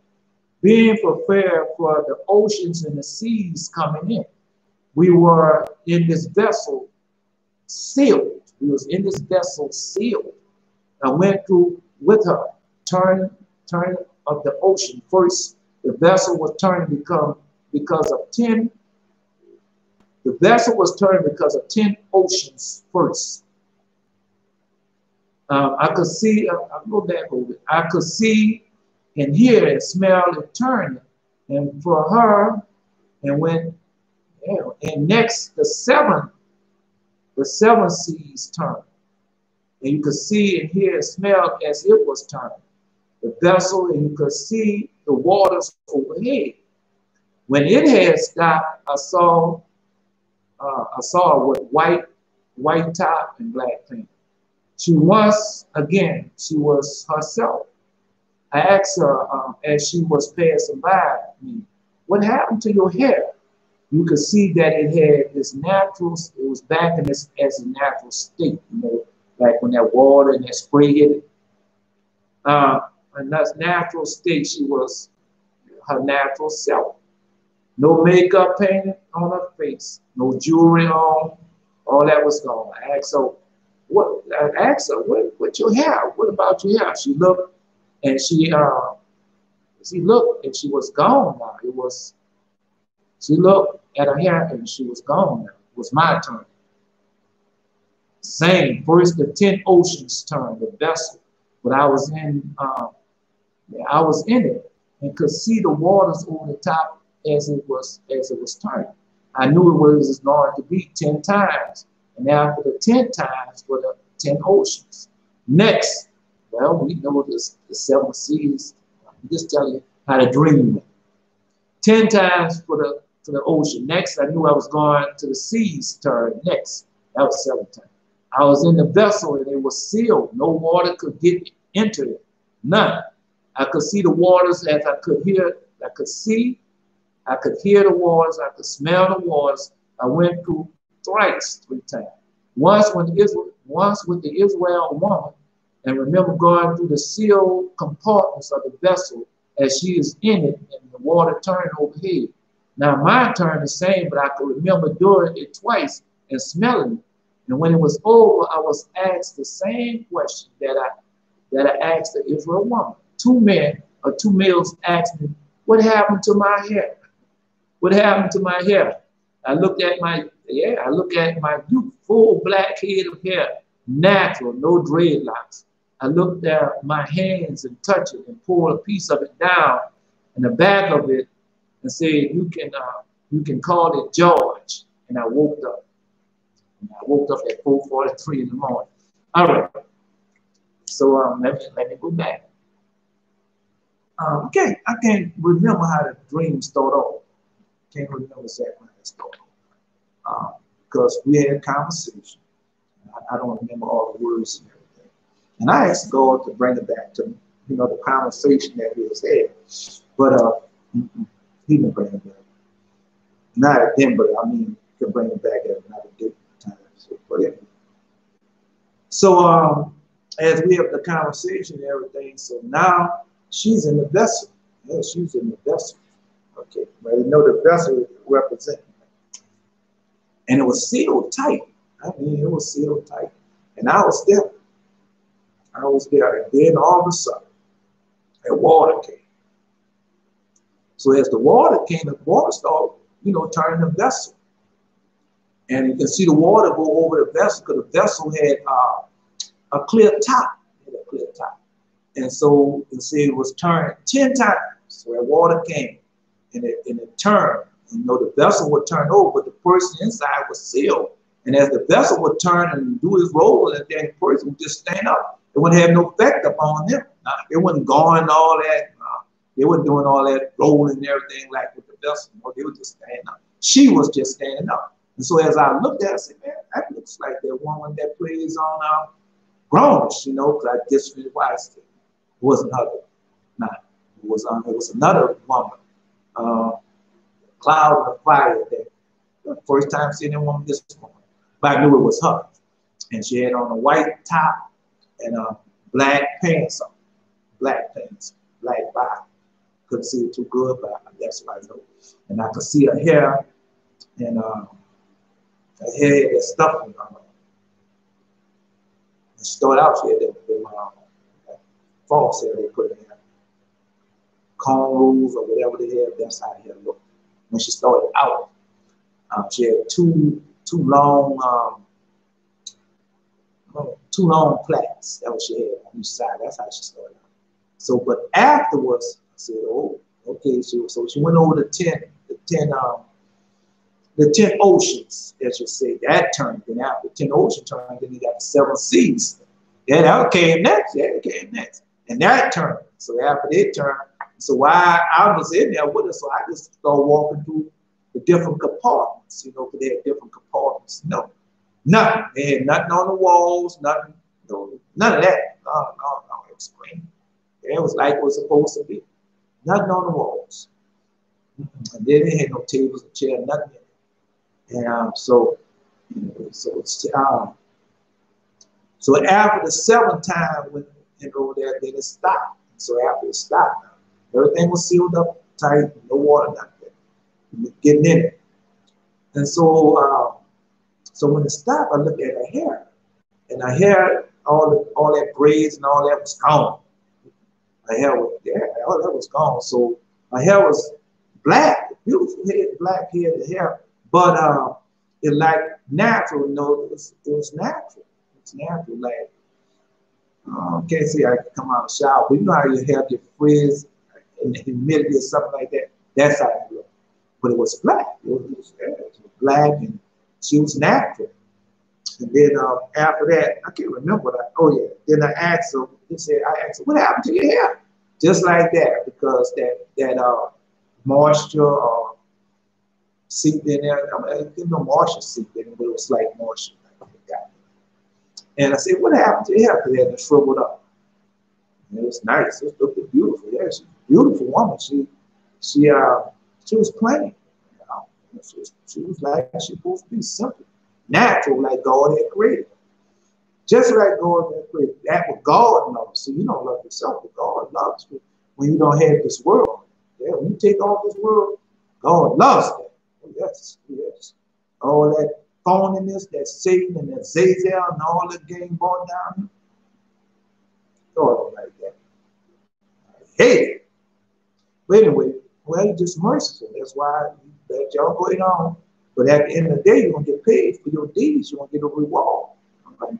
the oceans and the seas coming in. We were in this vessel sealed. We was in this vessel sealed. I went through with her, turn of the ocean. First, the vessel was turned because of 10. The vessel was turned because of 10 oceans first. I could see, I'll go back over it. I could see and hear and smell it turning. And for her, and when, and next the seven seas turned. And you could see and hear and smell as it was turning. The vessel, and you could see the waters overhead. When it had stopped, I saw her with white top and black pants. She was herself. I asked her as she was passing by me, what happened to your hair? You could see that it had this natural, it was back in this as a natural state, you know, like when that water and that spray hit it. In that natural state, she was her natural self. No makeup painted on her face, no jewelry on, all that was gone. I asked her, what your hair? What about your hair? She looked and she looked and she was gone now. She looked at her hair and she was gone now. It was my turn. Same, first the 10 oceans turned, the vessel, but I was in it and could see the waters over the top as it was turning. I knew it was going to be 10 times. And after the 10 times for the 10 oceans. Next, well, we know this, the 7 seas. I'm just telling you how to dream. 10 times for the ocean. Next, I knew I was going to the seas turn. Next, that was 7 times. I was in the vessel and it was sealed. No water could get into it. None. I could see the waters as I could hear. I could see. I could hear the waters. I could smell the waters. I went through thrice 3 times. Once with the Israel woman, and remember going through the sealed compartments of the vessel as she is in it, and the water turned overhead. Now mine turned the same, but I could remember doing it twice and smelling it. And when it was over, I was asked the same question that I asked the Israel woman. 2 men or 2 males asked me, "What happened to my hair? What happened to my hair?" I looked at my full black head of hair, natural, no dreadlocks. I looked at my hands and touched it and pulled a piece of it down in the back of it and said, you can call it George. And I woke up. And I woke up at 4:43 in the morning. All right. So let me go back. Okay, I can't remember how the dream started off. Can't remember exactly how it started off. Because we had a conversation. I don't remember all the words and everything. And I asked God to bring it back to me, the conversation that we was had. But he didn't bring it back. Not at then, but I mean, he can bring it back at another different time. So, but anyway. So as we have the conversation and everything, so now she's in the vessel. Yeah, she's in the vessel. Okay, but you know the vessel represents. And it was sealed tight. I mean, it was sealed tight. And I was there. I was there. And then all of a sudden, the water came. So as the water came, the water started, turning the vessel. And you can see the water go over the vessel because the vessel had a clear top. It had a clear top. And so you see it was turned 10 times. So that water came and it turned. The vessel would turn over, but the person inside was sealed. And as the vessel would turn and do his role, and then the person would just stand up. It wouldn't have no effect upon them. They wasn't going all that. They weren't doing all that rolling and everything like with the vessel. No, they were just standing up. She was just standing up. And so as I looked at her, I said, man, that looks like that woman that plays on Grownish, because I just realized it wasn't her. No, it was another woman. Cloud of fire there. The first time seeing that woman this morning. But I knew it was her. And she had on a white top and black pants on. Black pants, black body. Couldn't see it too good, but that's what I know. And I could see her hair and her hair had stuffing on her. And she started out, she had that false hair they put in there. Cornrows or whatever they had, that's how her hair looked. When she started out, she had two long plaits. That was she had on each side. That's how she started out. So, but afterwards, I said, "Oh, okay." So she went over the 10 oceans, as you say. That turned. Then after 10 oceans turned, then you got the 7 seas. Yeah, that came next. Yeah, it came next, and that turned. So after it turned. So while I was in there with her, so I just started walking through the different compartments, because they had different compartments. No, nothing. They had nothing on the walls, nothing, none of that. No, it was clean. It was like it was supposed to be. Nothing on the walls. And then they had no tables and chairs, nothing in it. And so after the 7th time, when there, then it stopped. So after it stopped, everything was sealed up tight, no water, nothing getting in it. And so, when it stopped, I looked at her hair, and her hair, all that braids and all that was gone. Her hair was all that was gone. So her hair was black, beautiful hair, black hair, but it like natural. It was natural. It's natural, like. Can't say I can come out of the shower, but you know how your hair get frizz and the humidity or something like that. That's how it looked. But it was black. It was black, and she was natural. And then after that, I can't remember that. Oh yeah. Then I asked him. He said, "I asked him, what happened to your hair?" Just like that, because that moisture seeped in there. I mean, no moisture seeped in, but it was like moisture. I forgot. And I said, "What happened to your hair?" Because it had shriveled up. And it was nice. It looked beautiful. Yeah, she's a beautiful woman. She was plain. You know? She was like she supposed to be simple, natural, like God had created. Just like God had created. That what God loves. So you don't love yourself, but God loves you when you don't have this world. Yeah, when you take off this world, God loves that. Oh, yes, yes. All that phoniness, that Satan and that Zazel and all the game going down. God don't like that. I hate it. But anyway, well, he's just merciful. That's why he let y'all go it on. But at the end of the day, you're going to get paid for your deeds. You're going to get a reward. Okay?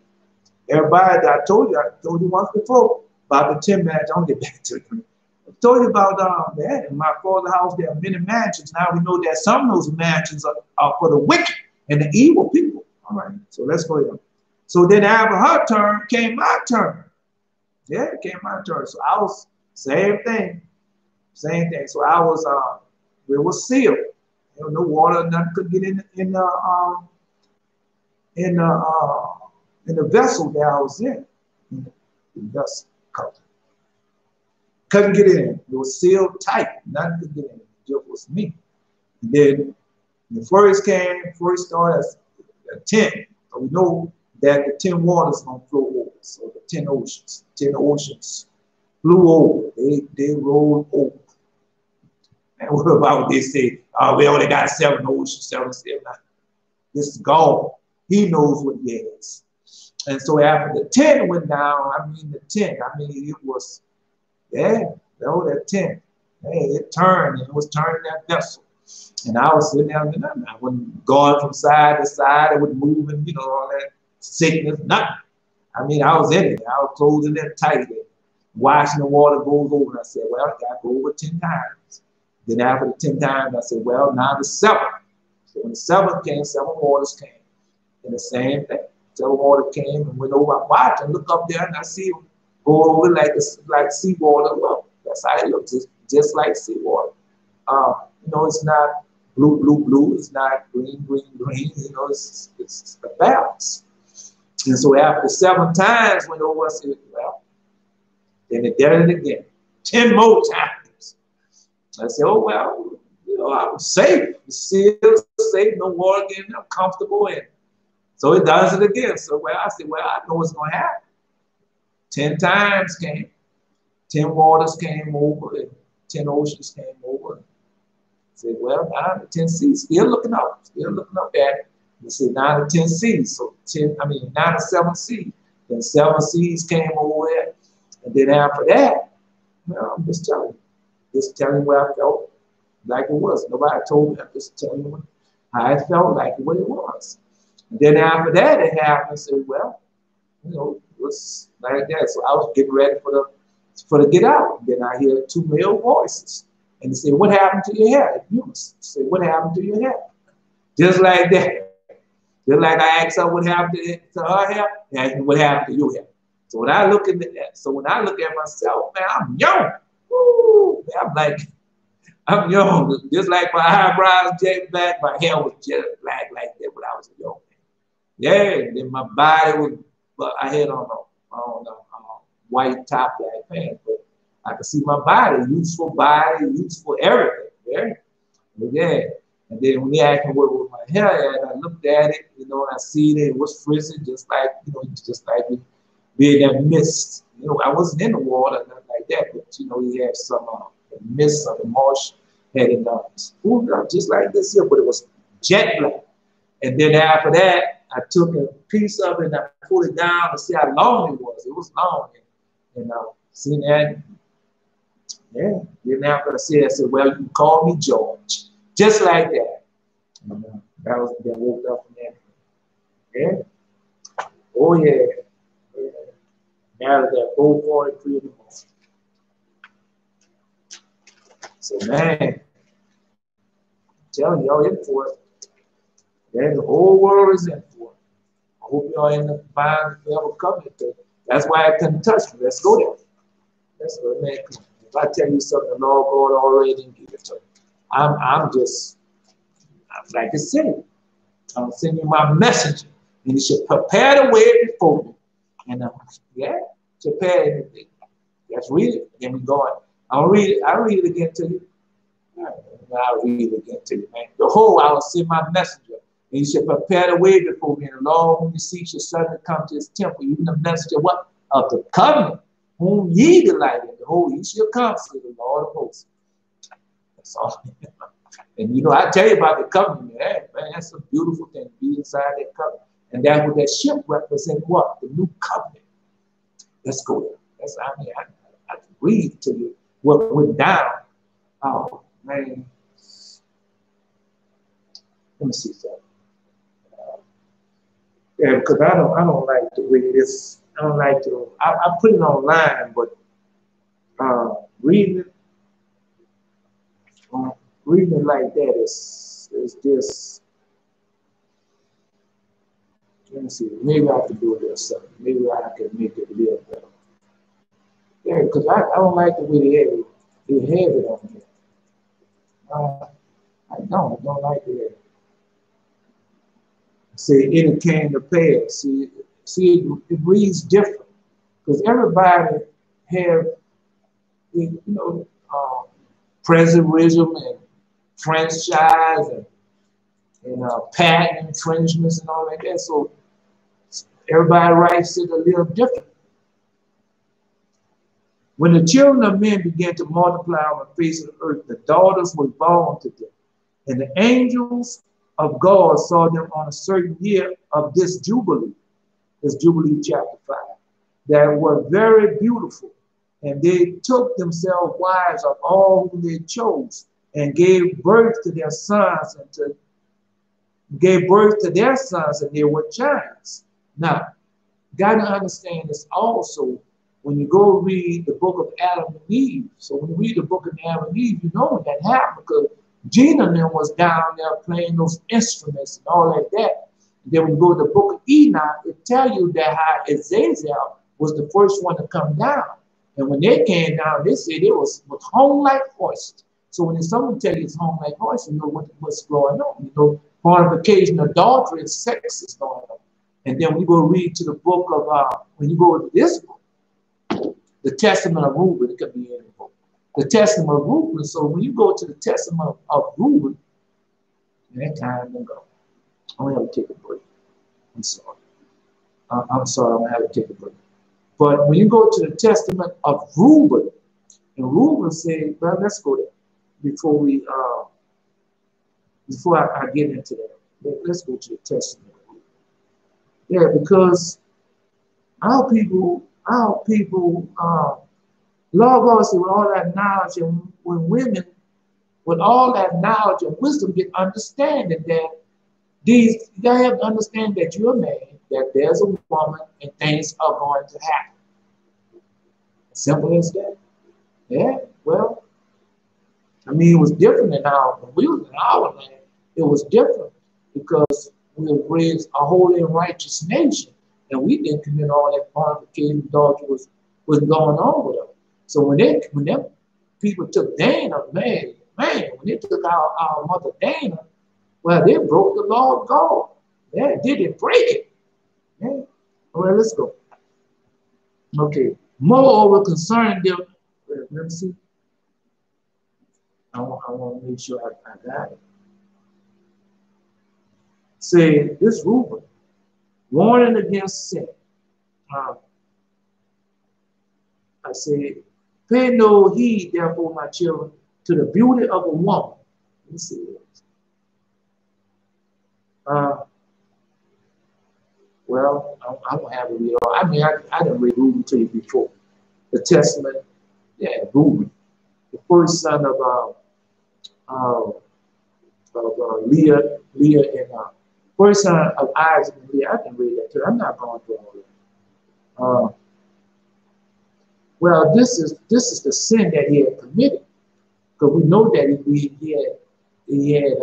Everybody that I told you once before about the 10 mansions. I'll get back to it. I told you about that. In my father's house, there are many mansions. Now we know that some of those mansions are for the wicked and the evil people. All right. So let's go ahead. So then after her turn came my turn. Yeah, it came my turn. So I was same thing. Same thing. So I was it was sealed. You know, no water, nothing could get in the vessel that I was in the vessel cover. Couldn't get in. It was sealed tight. Nothing could get in. It just was me. And then the first started as a 10. So we know that the 10 waters gonna flow over. So the 10 oceans flew over. They rolled over. And what about what they say? We only got 7 oceans, 7. This is God. He knows what he has. And so after the 10 went down, it was, yeah, that 10. Hey, it turned, and it was turning that vessel. And I was sitting there, and I wasn't going from side to side. It was moving, all that sickness, nothing. I was in it. I was closing it tight. And watching the water goes over. And I said, well, I got to go over 10 times. Then after the 10 times, I said, well, now the 7th. So when the 7th came, 7 waters came. And the same thing. 7 waters came and went over. I watched and look up there and I see them go over like seawater. Well, that's how it looks. It's just like seawater. It's not blue, blue, blue. It's not green, green, green. It's a balance. And so after 7 times went over, I said, well, then it did it again. 10 more times. I said, oh, well, I was safe. Still safe, no water getting I'm comfortable in. So it does it again. So I said, well, I know what's going to happen. 10 times came. 10 waters came over. And 10 oceans came over. I said, well, now the 10 seas, still looking up at it. They said 9 to 10 seas. So 9 to 7 seas. Then 7 seas came over there. And then after that, I'm just telling you where I felt like it was. Nobody told me. I'm just telling you how I felt like what it was. And then after that, it happened. I said, well, it was like that. So I was getting ready for the get out. And then I hear 2 male voices. And they say, what happened to your hair? You say, what happened to your hair? Just like that. Just like I asked her what happened to her hair, and what happened to your hair. So when I look at myself, man, I'm young. Woo, man, I'm young. Just like my eyebrows jet black, my hair was jet black like that when I was young. Yeah, and then my body was, but I had on a white top, black pants, but I could see my body, useful everything. Yeah, yeah. And then when he asked me what was my hair at, I looked at it, and I seen it was frizzy, just like being that mist. I wasn't in the water, nothing like that, but he had some mist of the marsh had it just like this here, but it was jet black. And then after that, I took a piece of it and I pulled it down to see how long it was. It was long. And seen that. Yeah. Then after I said, well, you can call me George. Just like that. And, that woke up from that. Yeah. Oh, yeah. Yeah. Now that 4:43 in the morning. So, man, I'm telling y'all in for it. Yeah, the whole world is in for it. hope you are in the divine forever covenant. That's why I couldn't touch me. Let's go there. That's what man. If I tell you something, the Lord God already didn't give it to me. I'm like I said, I'm sending you my messenger, and you should prepare the way before me. And yeah, prepare everything. Let's read it. Then we go on. I'll read it. I'll read it again to you. I'll read it again to you, man. Behold, I will send my messenger, and you shall prepare the way before me. And the Lord whom you seek shall suddenly come to his temple. Even the messenger what? Of the covenant, whom ye delight in. Behold, he shall come, says the Lord of hosts. That's all. And you know, I tell you about the covenant, man. That's a beautiful thing to be inside that covenant. And that's what that ship represents what? The new covenant. Let's go there. That's, I mean, I can read to you what went down. Oh, man. Let me see something. Yeah, because I don't like to read this. I don't like to. I put it online, but reading it like that is just. Let me see. Maybe I can do it or something. Maybe I can make it a little better. Yeah, because I don't like the way they have it on here. I don't like it. See, it came to pass. See, it reads different because everybody have, you know, preservism and franchise and patent infringements and all like that. So everybody writes it a little different. When the children of men began to multiply on the face of the earth, the daughters were born to them. And the angels of God saw them on a certain year of this jubilee chapter 5, that were very beautiful. And they took themselves wives of all whom they chose, and gave birth to their sons, and they were giants. Now, you got to understand this also when you go read the book of Adam and Eve. So when you read the book of Adam and Eve, you know when that happened because Gina then was down there playing those instruments and all like that. And then when you go to the book of Enoch, it tells you that how Azazel was the first one to come down. And when they came down, they said it was hung like horses. So when someone tells you it's hung like horses, you know what's going on. You know, fornication, adultery, and sex is going on. And then when you go read to the book of, when you go to this book, the Testament of Reuben, it could be any book. The Testament of Reuben. So when you go to the Testament of Reuben, that time will go. I'm going to have to take a break. I'm sorry. I'm sorry, I'm going to have to take a break. But when you go to the Testament of Reuben, and Reuben said, well, let's go there before I get into that. Let's go to the Testament of Reuben. Yeah, because our people, Lord God said, with all that knowledge, and when women, with all that knowledge and wisdom, get understanding that you have to understand that you're a man, that there's a woman, and things are going to happen. Simple as that. Yeah, well, I mean, it was different when we was in our land. It was different because we were raised a holy and righteous nation, and we didn't commit all that fornication, adultery was going on with us. So when them people took Dana, man, when they took our mother Dana, well, they broke the law of God. Yeah, they didn't break it. Yeah. All right, let's go. Okay. Moreover, concerning them, let me see. I want to make sure I got it. Say this Reuben, warning against sin. I say, pay no heed, therefore, my children, to the beauty of a woman. Let me see this. Well, I don't have it read all. I mean, I didn't read Reuben to you before. The Testament, yeah, Reuben, the first son of Leah and first son of Isaac and Leah. I can read that too. I'm not going through all that. Well, this is the sin that he had committed, because we know that he had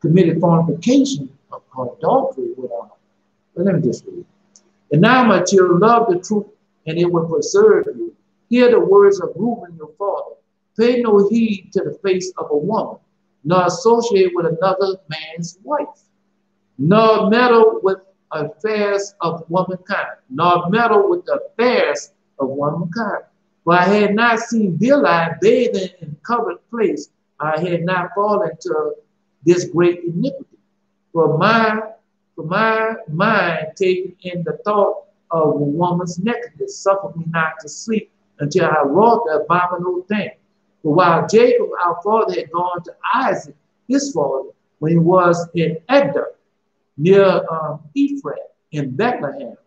committed fornication or adultery with But let me just read. And now, my children, love the truth, and it will preserve you. Hear the words of Reuben your father. Pay no heed to the face of a woman, nor associate with another man's wife, nor meddle with affairs of womankind, nor meddle with the affairs of womankind. For I had not seen Bilhah bathing in covered place, I had not fallen to this great iniquity. For my mind taken in the thought of a woman's nakedness, suffered me not to sleep until I wrought the abominable thing. For while Jacob, our father, had gone to Isaac, his father, when he was in Edom, near Ephraim, in Bethlehem,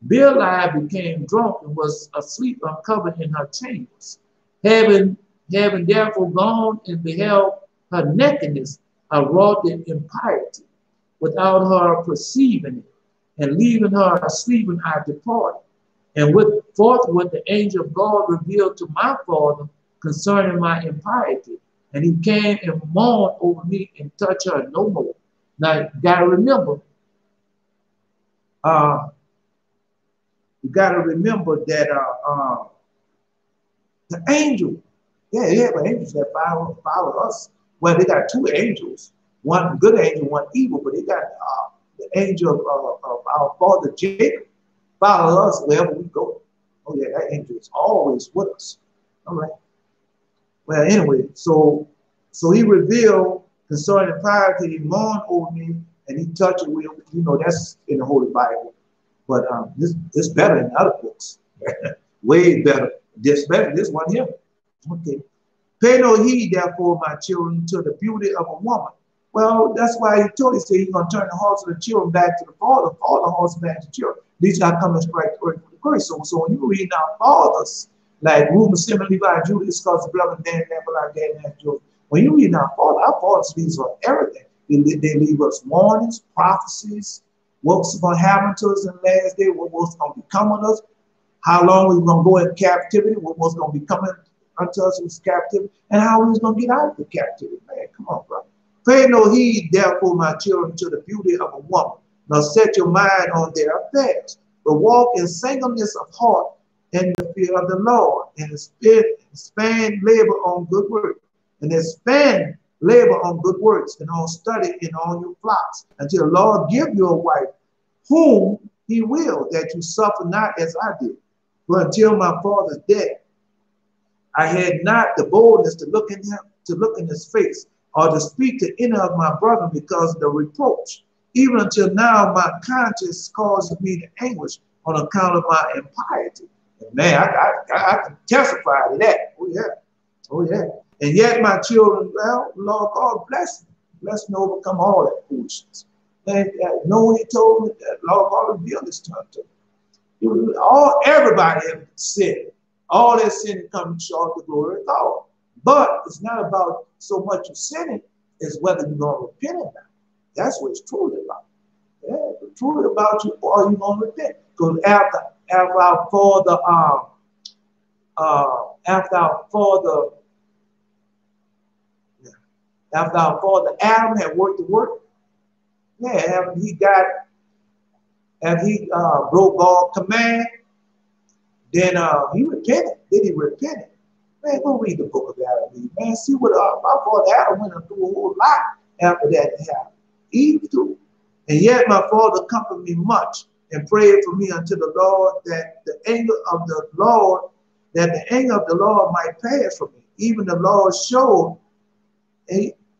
Bilhah became drunk and was asleep uncovered in her chambers. Having therefore gone and beheld her nakedness, I wrought it impiety, without her perceiving it, and leaving her sleeping, I departed. And forthwith the angel of God revealed to my father concerning my impiety, and he came and mourned over me and touched her no more. Now, you got to remember, that the angel, but angels that follow us. Well, they got two angels, one good angel, one evil, but they got the angel of our father Jacob follow us wherever we go. Oh yeah, that angel is always with us. All right. Well, anyway, so he revealed concerning piety, he mourned over me, and he touched it with, that's in the Holy Bible. But this better than other books. Way better. This one here. Okay. Pay no heed, therefore, my children, to the beauty of a woman. Well, that's why he told us he's going to turn the hearts of the children back to the father, the hearts back to the children. These are coming straight for the curse. So when you read our fathers, like Reuben, Simeon, Levi, Judah, Issachar, Zebulun, Dan, Naphtali, Gad, and Naphtali, when you read our fathers leave us everything. They leave us warnings, prophecies, what's going to happen to us in the last day, what's going to become of us, how long we're going to go in captivity, what's going to be coming unto us in captivity, and how we're going to get out of the captivity. Man, come on, brother. Pay no heed, therefore, my children, to the beauty of a woman, nor set your mind on their affairs, but walk in singleness of heart in the fear of the Lord, and expand labor on good work, and expand labor on good works, and on study in all your flocks, until the Lord give you a wife, whom he will, that you suffer not as I did. But until my father's death, I had not the boldness to look in his face, or to speak to any of my brethren because of the reproach. Even until now, my conscience causes me to anguish on account of my impiety. And man, I can testify to that. Oh yeah, oh yeah. And yet, my children, well, Lord God bless me. Bless me overcome all that foolishness. And no, he told me that Lord God revealed this to him. Everybody have sinned. All that sin comes short of the glory of God. But it's not about so much you sinning, it's whether you're going to repent or not. That's what it's truly about. Yeah, it's truly about you, or you going to repent. Because after our father Adam had worked the work, yeah, after he broke God's command, then he repented. Then he repented. Man, go read the book of Adam, man. See what my father Adam went through a whole lot after that happened. Eve too. And yet my father comforted me much and prayed for me unto the Lord that the anger of the Lord might pass from me. Even the Lord showed,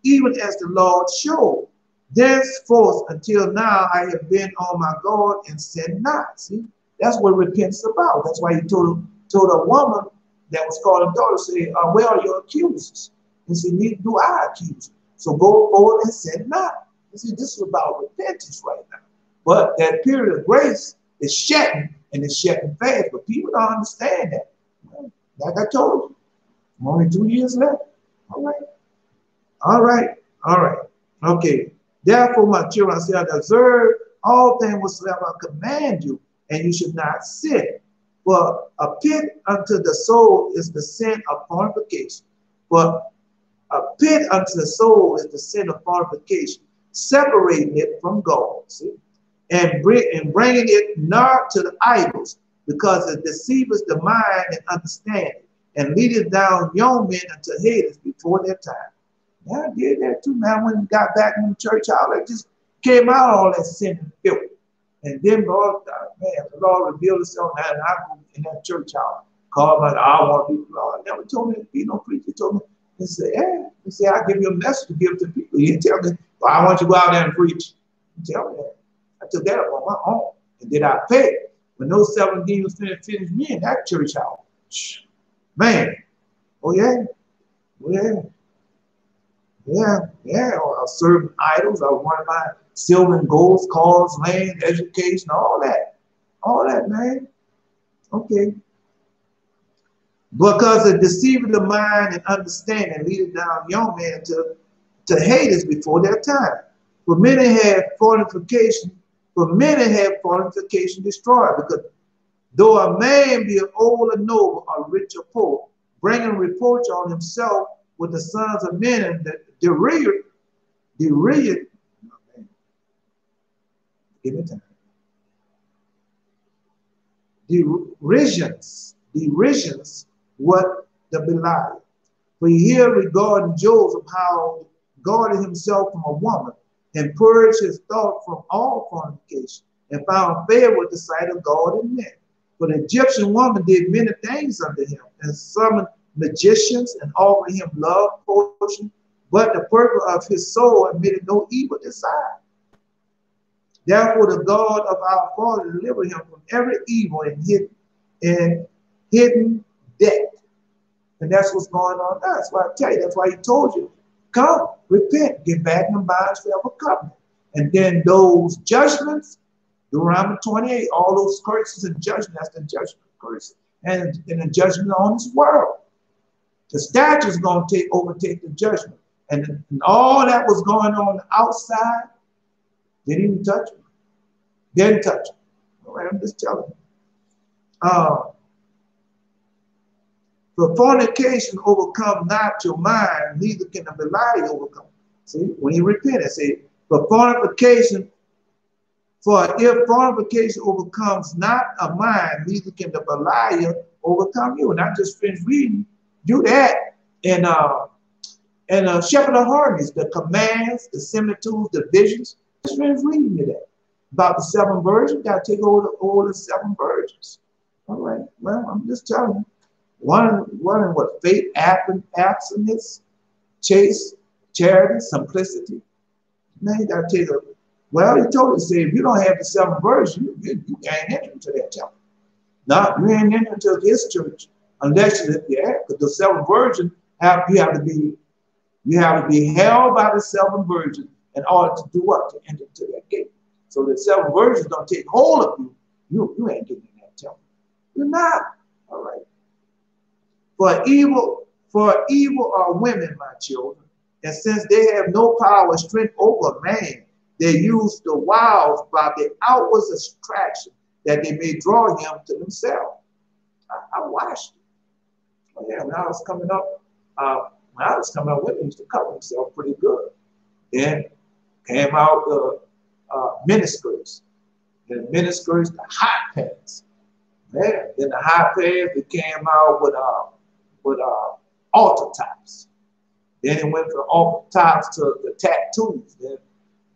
even as the Lord showed. Thenceforth until now I have been on my guard and sinned not. See, that's what repentance is about. That's why he told a woman that was called a daughter, say, where are your accusers? And she said, neither do I accuse you. So go forward and sin not. You see, this is about repentance right now. But that period of grace is shedding, and it's shedding fast. But people don't understand that. Well, like I told you, only 2 years left. All right. All right. All right. Okay. Therefore, my children, I say, I observe all things whatsoever I command you, and you should not sin. For a pit unto the soul is the sin of fornication. For a pit unto the soul is the sin of fornication, separating it from God. See? and bringing it not to the idols, because it deceiveth the mind and understanding, and leadeth down young men unto Hades before their time. Yeah, I did that too, man. When we got back in the church, all that just came out, all that sin and filth. And then, Lord, man, the Lord revealed Himself, and I go in that church house, called my, I want to be, Lord, never told me to be no preacher. He told me, He said, yeah. He said, I'll give you a message to give to people. He didn't tell me, well, I want you to go out there and preach. He didn't tell me that. I took that up on my own. And then I paid. When those 7 demons finished me in that church house, man, oh yeah, oh yeah. Yeah, or I was serving idols. I wanted my silver and gold, cars, land, education, all that, man. Okay. Because it deceived the mind and understanding, leading down young men to Hades before their time. For many have fornication destroyed. Because though a man be old or noble, or rich or poor, bringing reproach on himself with the sons of men, and the derisions, what the belied. For here regarding Joseph, how guarded himself from a woman, and purged his thought from all fornication, and found favor with the sight of God and men. For the Egyptian woman did many things unto him, and summoned magicians, and offered him love potion, but the purpose of his soul admitted no evil desire. Therefore the God of our father delivered him from every evil and hidden debt. And that's what's going on now. That's why I tell you, that's why He told you, come, repent, get back in the bonds forever covenant. And then those judgments, Deuteronomy 28, all those curses and judgment, that's the judgment curse, and the judgment on this world. The statute is going to overtake the judgment. And all that was going on outside, didn't even touch me. Didn't touch me. All right, I'm just telling you. For fornication overcome not your mind, neither can the belial overcome. See, when you repent, I say, for fornication, for if fornication overcomes not a mind, neither can the belial overcome you. And I just finished reading you that in Shepherd of Harmonies, the commands, the similitudes, the visions. I just finished reading you that. About the 7 virgins, got to take over all the 7 virgins. All right, well, I'm just telling you. One in what? Faith, abstinence, chaste, charity, simplicity. Man, you got to take a, well, He told us, say, if you don't have the 7 virgins, you can't enter into that temple. No, you ain't enter into His church unless you, because the 7 virgins you have to be held by the 7 virgins in order to do what? To enter into that gate. So the 7 virgins don't take hold of you. You ain't getting in that temple. You're not. All right. For evil are women, my children, and since they have no power or strength over man, they use the wiles by the outward attraction that they may draw him to themselves. I watched it. Oh, yeah, when I was coming up, women used to cover themselves pretty good. Then came out the miniskirts. The miniskirts, the hot pants. Yeah. Then the hot pants, they came out with altar tops. Then it went from altar tops to the tattoos, then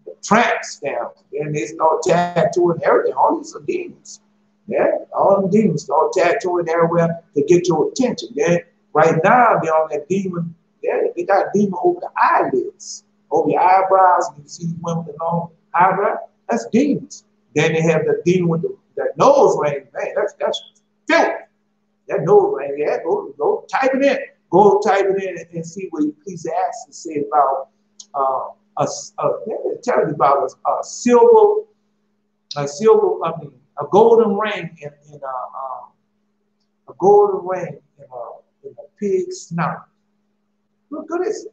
the tramp stamps. Then they start tattooing everything. All these are demons. Yeah, all the demons start tattooing everywhere to get your attention. Then right now they're on that demon. Yeah, they got a demon over the eyelids, over your eyebrows. You see women with long eyebrows. That's demons. Then they have the demon with that nose ring. Man, that's filth. That nose ring, yeah, go type it in. Go type it in and see what Ecclesiastes say about tell you about a golden ring in a pig's snout. Look at this.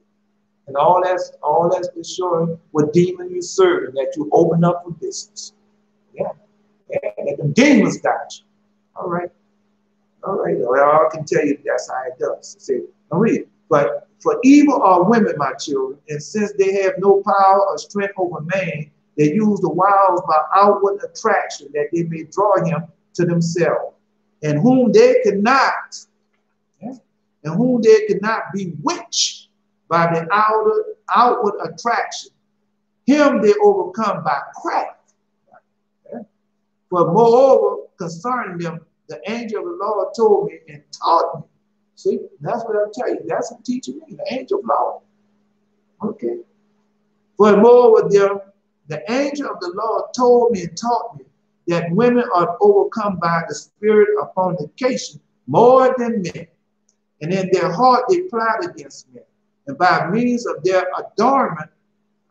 And all that's just showing what demon you serve, that you open up for business. Yeah. That the demons got you. All right. All right, well, I can tell you that's how it does. See, I'll read it. But for evil are women, my children, and since they have no power or strength over man, They use the wiles by outward attraction that they may draw him to themselves, and whom they cannot, and whom they cannot bewitch by the outward attraction. Him they overcome by craft. But moreover, concerning them, the angel of the Lord told me and taught me. See, that's what I'll tell you. That's what teaching me, the angel of the Lord. Okay. But moreover, the angel of the Lord told me and taught me that women are overcome by the spirit of fornication more than men. And in their heart they plot against men. And by means of their adornment,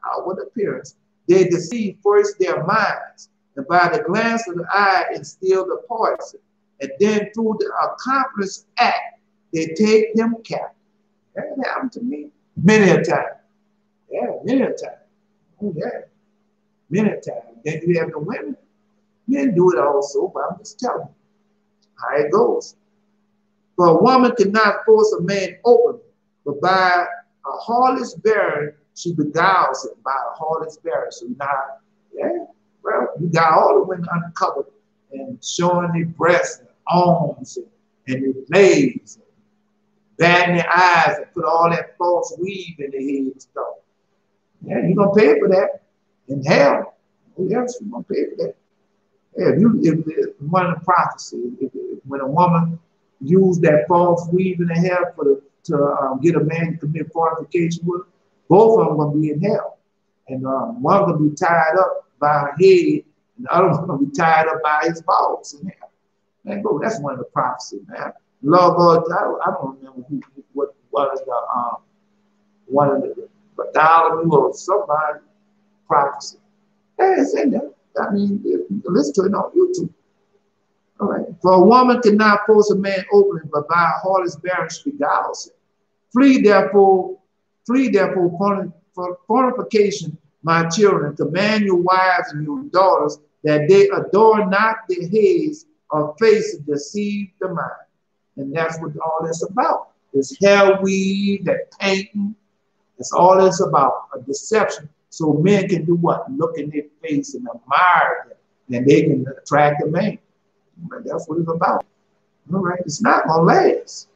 outward appearance, they deceive first their minds. And by the glance of the eye instill the poison. And then through the accomplished act, they take them captive. That happened to me many a time. Yeah, many a time. Oh, yeah. Many a time. Then you have the women. Men do it also, but I'm just telling you how it goes. For a woman cannot force a man openly, but by a harlot's bearing, she beguiles him by a harlot's bearing. So now, yeah, well, you got all the women uncovered and showing their breasts and arms and their legs, and batting their eyes and put all that false weave in their head and stuff. Yeah, you're going to pay for that in hell. Oh, yes, you're going to pay for that. Yeah, if one of the prophecies, when a woman used that false weave in the hair to get a man to commit fornication with her, both of them going to be in hell. And one going to be tied up by her head, and the other one going to be tied up by his balls in hell. Man, bro, that's one of the prophecies, man. Lord God, I don't remember what was the one of the Bartholomew or somebody prophecy. Yeah, it's in there. I mean, you can listen to it on YouTube. All right. For a woman cannot force a man openly, but by a harlot's bearing she beguiles him. Flee therefore fornication, my children. Command your wives and your daughters that they adorn not their heads or faces to deceive the mind. And that's what all this about. This hair weave, that painting. That's all this about, a deception. So men can do what? Look in their face and admire them, and they can attract a man. That's what it's about. All right, it's not gonna last.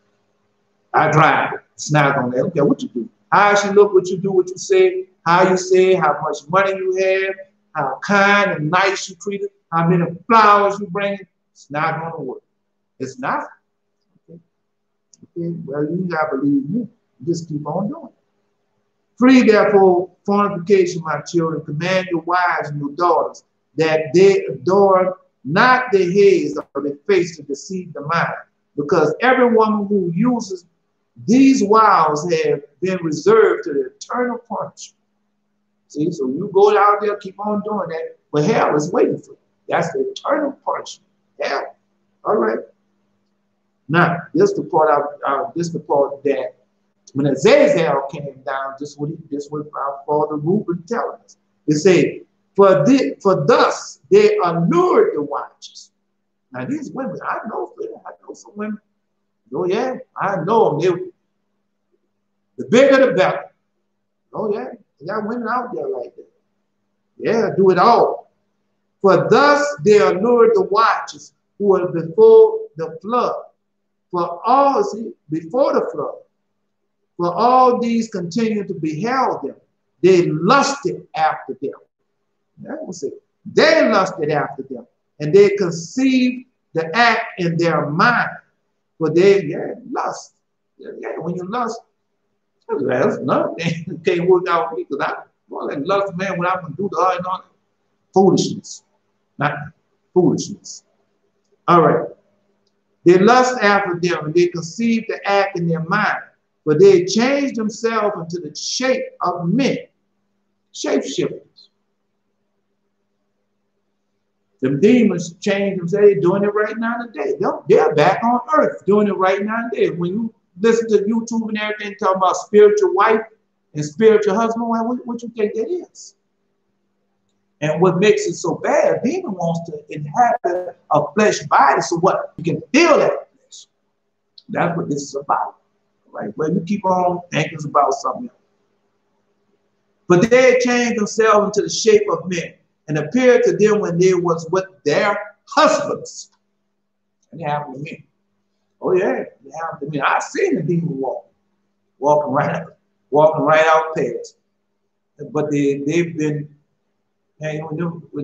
I drive it. It's not gonna last. I don't care what you do. How she look, what you do, what you say, how you say, how much money you have, how kind and nice you treat it, how many flowers you bring. It's not gonna work. It's not. Okay. Okay. Well, you gotta believe me. Just keep on doing it. Flee therefore fornication, my children. Command your wives and your daughters that they adorn not their heads or their face to deceive the mind. Because every woman who uses these wiles have been reserved to the eternal punishment. See, so you go out there, keep on doing that, but hell is waiting for you. That's the eternal punishment. Hell. All right. Now, this is the part that when Azazel came down, this what our father Reuben telling us. He said, for thus they allured the watchers. Now these women, I know some women. Oh yeah, I know them. The bigger the better. Oh yeah, they got women out there like that. Yeah, do it all. For thus they allured the watchers who were before the flood. For all, see, before the flood. For all these continue to behold them. They lusted after them. That was it. They lusted after them. And they conceived the act in their mind. For they, lust. Yeah, when you lust, that's another thing. You can't work out with me because I lust, man, when I'm going to do the other and all that. Foolishness. Not foolishness. All right. They lust after them and they conceived the act in their mind. But they changed themselves into the shape of men, shapeshifters. The demons changed themselves. They're doing it right now today. They're back on earth doing it right now today. When you listen to YouTube and everything talking about spiritual wife and spiritual husband, what you think that is? And what makes it so bad, a demon wants to inhabit a flesh body so what? You can feel that flesh. That's what this is about. Right? Well, you keep on thinking about something else. But they changed themselves into the shape of men and appeared to them when they was with their husbands. And it happened to me. Oh yeah, it happened to me. I seen the demon walking right out past. But they've been, hey, when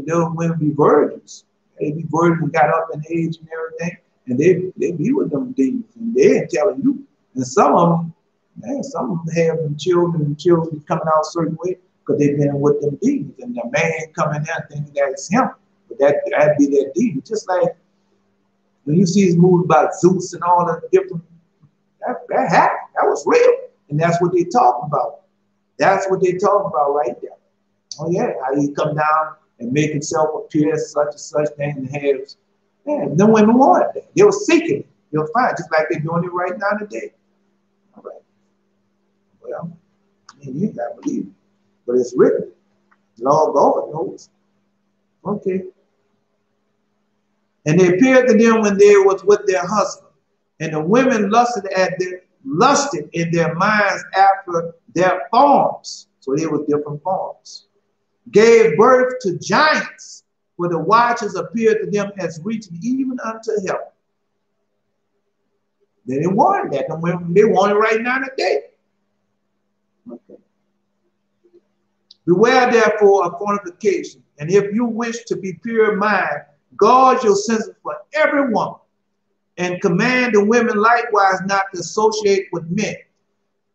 them women be virgins, they be virgins, got up in age and everything, and they be with them demons, and they ain't telling you. And some of them, man, some of them have them children, and children coming out a certain way because they've been with them demons, and the man coming there thinking that it's him, but that'd be that demon. Just like when you see these movies about Zeus and all the different, that happened, that was real, and that's what they talking about. That's what they talking about right there. Oh yeah, how he come down and make himself appear such and such thing and have, man, no women wanted that. They were seeking it. They were fine, just like they're doing it right now today. All right. Well, I mean, you gotta believe it. But it's written. The law of God knows. Okay. And they appeared to them when they was with their husband. And the women lusted in their minds after their forms. So they were different forms. Gave birth to giants, for the watchers appeared to them as reaching even unto heaven. They didn't want that. They want it right now today. Okay. Beware therefore of fornication, and if you wish to be pure in mind, guard your senses for every woman, and command the women likewise not to associate with men,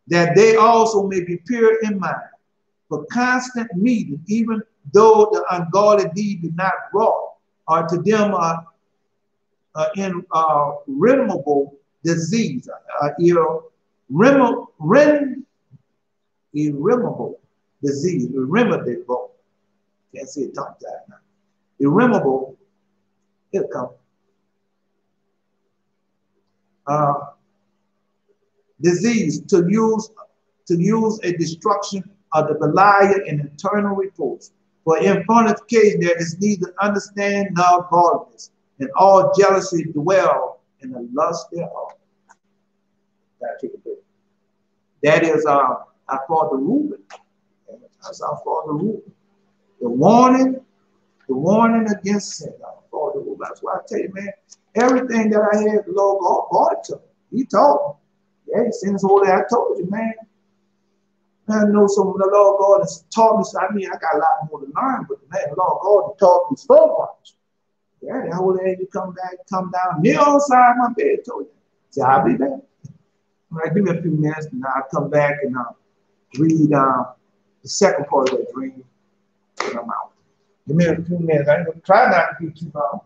that they also may be pure in mind. For constant meeting, even though the ungodly deed be not wrought, or to them irremovable disease, irremovable disease, irremovable, can't say it tongue tied now. Irremovable, it'll come. Disease, to use a destruction of the Belial and eternal reproach. For in fornication there is neither understanding nor godliness, and all jealousy dwell in the lust thereof. That is our Father Reuben. That's our Father Reuben. The warning against sin. Our Father Reuben. That's why I tell you, man, everything that I had, the Lord God it to me. He told me. Yeah, he sent his holy. I told you, man. I know some of the Lord God has taught me. So I mean, I got a lot more to learn, but man, the Lord God has taught me so much. Yeah, the holy angel come down, kneel on the side of my bed, told you. Say, I'll be back. All right, give me a few minutes, and I'll come back and read the second part of that dream, and I'm out. Give me a few minutes. I'm going to try not to be too long.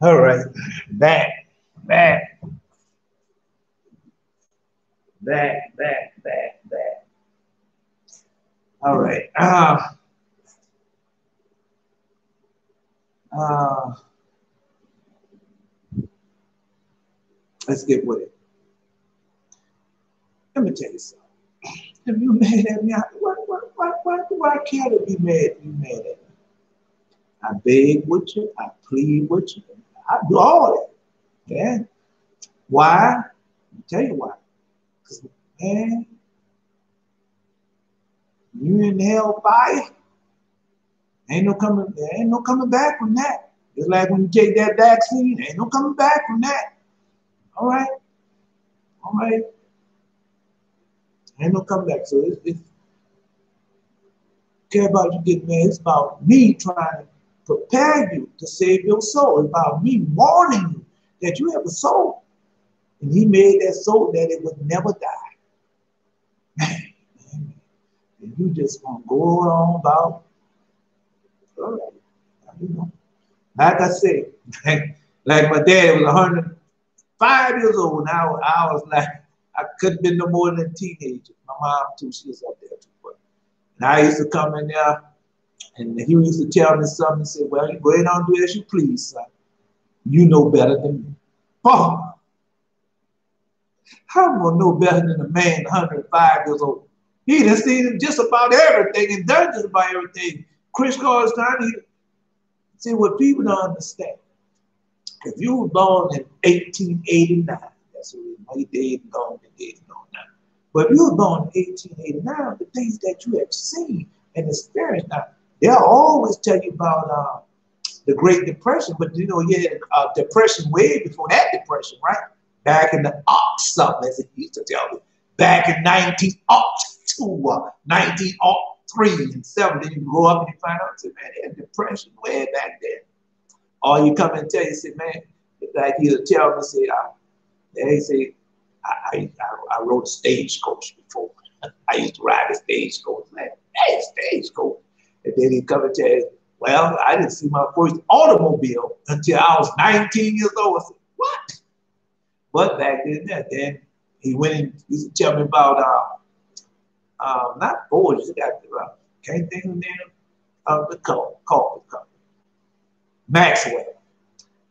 All right, back. All right. Let's get with it. Let me tell you something. If you mad at me, why do I care to be mad? You mad at me? I beg with you. I plead with you. I do all that. Yeah. Why? I'll tell you why. Because, man, you in hell fire. There ain't no coming back from that. It's like when you take that vaccine, ain't no coming back from that. All right. Ain't no coming back. So it's care about you getting mad. It's about me trying to prepare you to save your soul. It's about me warning you that you have a soul. And he made that soul that it would never die. Man. And you just gonna go on about, all right, you know. Like I said, like my dad was 105 years old, and I was like, I couldn't be no more than a teenager. My mom too, she was up there too. And I used to come in there, and he used to tell me something and say, well, you go ahead and do as you please, son. You know better than me. Oh, how am I gonna know better than a man 105 years old? He done seen just about everything and done just about everything. Chris Carter's trying to see what people don't understand. If you were born in 1889, that's what he dead and gone now. But if you were born in 1889, the things that you have seen and experienced now, they'll always tell you about the Great Depression, but you know, you had depression way before that depression, right? Back in the something, as he used to tell me, back in 1902, 1903 and 7, then you grow up and you find out, say, man, they had depression way back then. Or you come and tell you, say, man, like he'll tell me, say, they say, I rode a stagecoach before. I used to ride a stagecoach. Like, hey, stagecoach. And then he come and tell you, well, I didn't see my first automobile until I was 19 years old. I said, what? But back then he went and used to tell me about, not Ford, you got can't think of the name of the coffee company, Maxwell.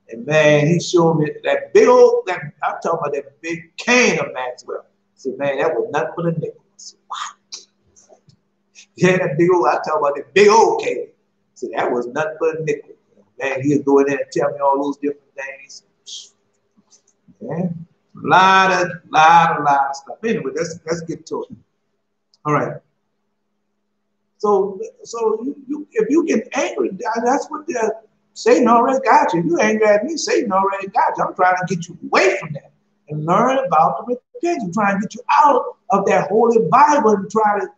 And man, he showed me that big old, I'm talking about that big can of Maxwell. I said, man, that was nothing but a nickel. I said, what? Yeah, that big old, I talking about that big old can. I said, that was nothing but a nickel. Man, he'd go in there and tell me all those different things. Man, a lot of stuff. Anyway, let's get to it. All right. So you if you get angry, that's what Satan already got you. If you angry at me, Satan already got you. I'm trying to get you away from that and learn about the repentance. I'm trying to get you out of that holy Bible and try to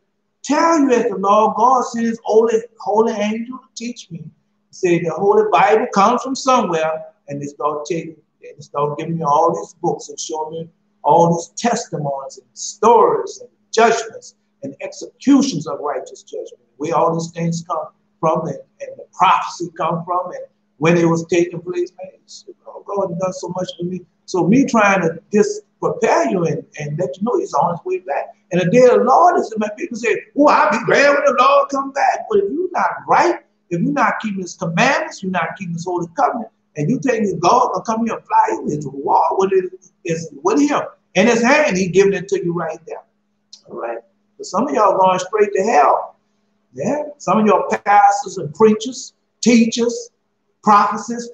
tell you as the Lord God sent his holy angel to teach me. Say the holy Bible comes from somewhere, and they start giving me all these books and showing me all these testimonies and stories and judgments and executions of righteous judgment. Where all these things come from and the prophecy come from and when it was taking place, man, God has done so much for me. So me trying to just prepare you and let you know he's on his way back. And the day of the Lord is when people say, oh, I'll be glad when the Lord come back. But if you're not right, if you're not keeping his commandments, you're not keeping his holy covenant, and you think God will come here and fly you into the wall with him. In his hand, he giving it to you right there. All right. But some of y'all going straight to hell. Yeah. Some of your pastors and preachers, teachers, prophecies,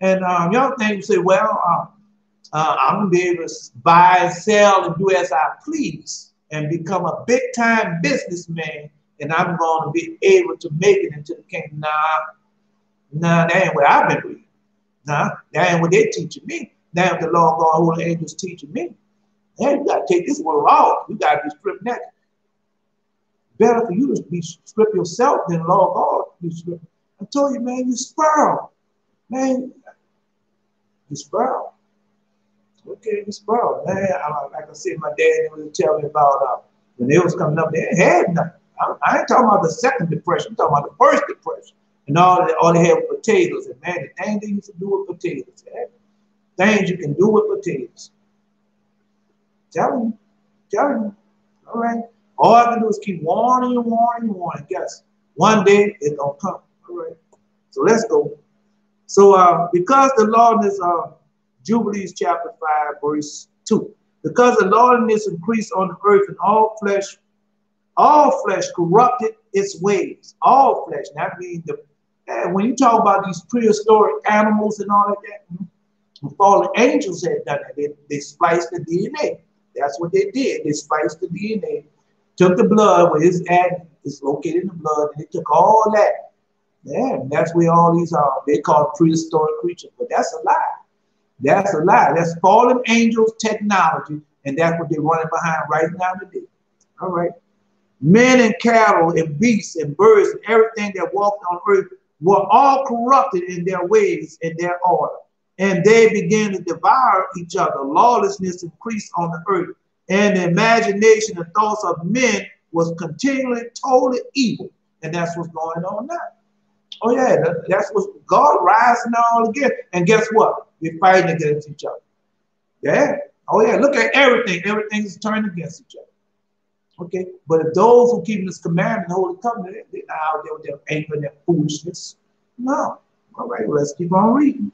and y'all think you say, well, I'm gonna be able to buy and sell and do as I please and become a big time businessman, and I'm going to be able to make it into the kingdom. Nah, that ain't what I've been reading. Nah, that ain't what they're teaching me. That ain't what the Lord God, holy angels teaching me. Hey, you got to take this one raw. You got to be stripped naked. Better for you to be stripped yourself than Lord God be stripped. I told you, man, you sparrow. Man, you sparrow. Okay, you sparrow. Man, like I said, my dad was telling me about when they was coming up, they had nothing. I ain't talking about the second depression. I'm talking about the first depression. And all they had were potatoes. And man, the things they used to do with potatoes. Things you can do with potatoes. Telling you. All right. All I can do is keep warning you, warning you, warning. Guess one day it's gonna come. All right. So let's go. So because the lawlessness of Jubilees chapter 5, verse 2. Because the lawlessness increased on the earth, and all flesh corrupted its ways. All flesh. That means when you talk about these prehistoric animals and all of that, the fallen angels had done that. They spliced the DNA. That's what they did. They spliced the DNA, took the blood where his ad is located in the blood, and they took all that. Yeah, and that's where all these are. They call prehistoric creatures, but that's a lie. That's a lie. That's fallen angels technology, and that's what they're running behind right now today. All right. Men and cattle and beasts and birds and everything that walked on earth were all corrupted in their ways and their order. And they began to devour each other. Lawlessness increased on the earth. And the imagination and thoughts of men was continually totally evil. And that's what's going on now. Oh yeah, that's what God rising all again. And guess what? We're fighting against each other. Yeah. Oh yeah, look at everything. Everything is turned against each other. Okay, but if those who keep this commandment, the holy covenant, they're not out there with their anger and their foolishness. No. All right, well, let's keep on reading.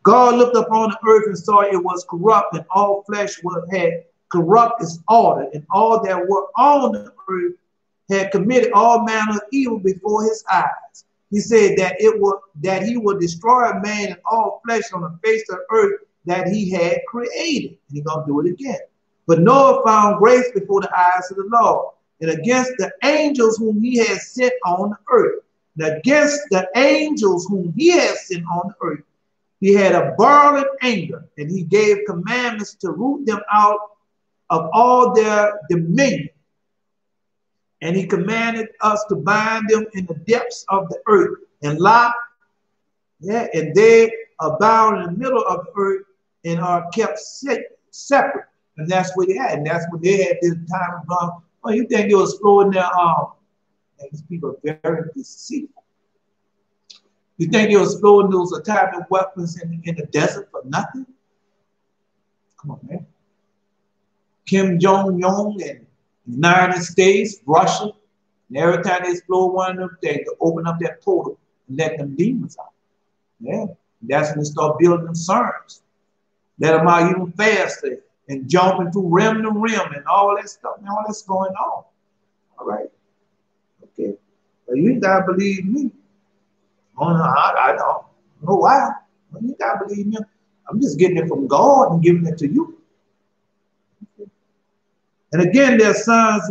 God looked upon the earth and saw it was corrupt, and all flesh had corrupt its order, and all that were on the earth had committed all manner of evil before his eyes. He said that he would destroy a man and all flesh on the face of the earth that he had created. And he's gonna do it again. But Noah found grace before the eyes of the Lord, and against the angels whom he had sent on the earth. And against the angels whom he had sent on the earth, he had a burning anger, and he gave commandments to root them out of all their dominion. And he commanded us to bind them in the depths of the earth and lock, and they abound in the middle of the earth and are kept separate. And that's what they had. And that's what they had this time of, oh, you think they was exploring their these people are very deceitful. You think they was exploring those atomic weapons in the desert for nothing? Come on, man. Kim Jong-un and the United States, Russia, and every time they explode one of them, they open up that portal and let them demons out. Yeah, and that's when they start building them CERNs. Let them out even faster and jumping through rim to rim and all that stuff. And all that's going on. All right. Okay. But you gotta believe me. Oh, no, I don't know why. But you gotta believe me. I'm just getting it from God and giving it to you. Okay. And again, the sons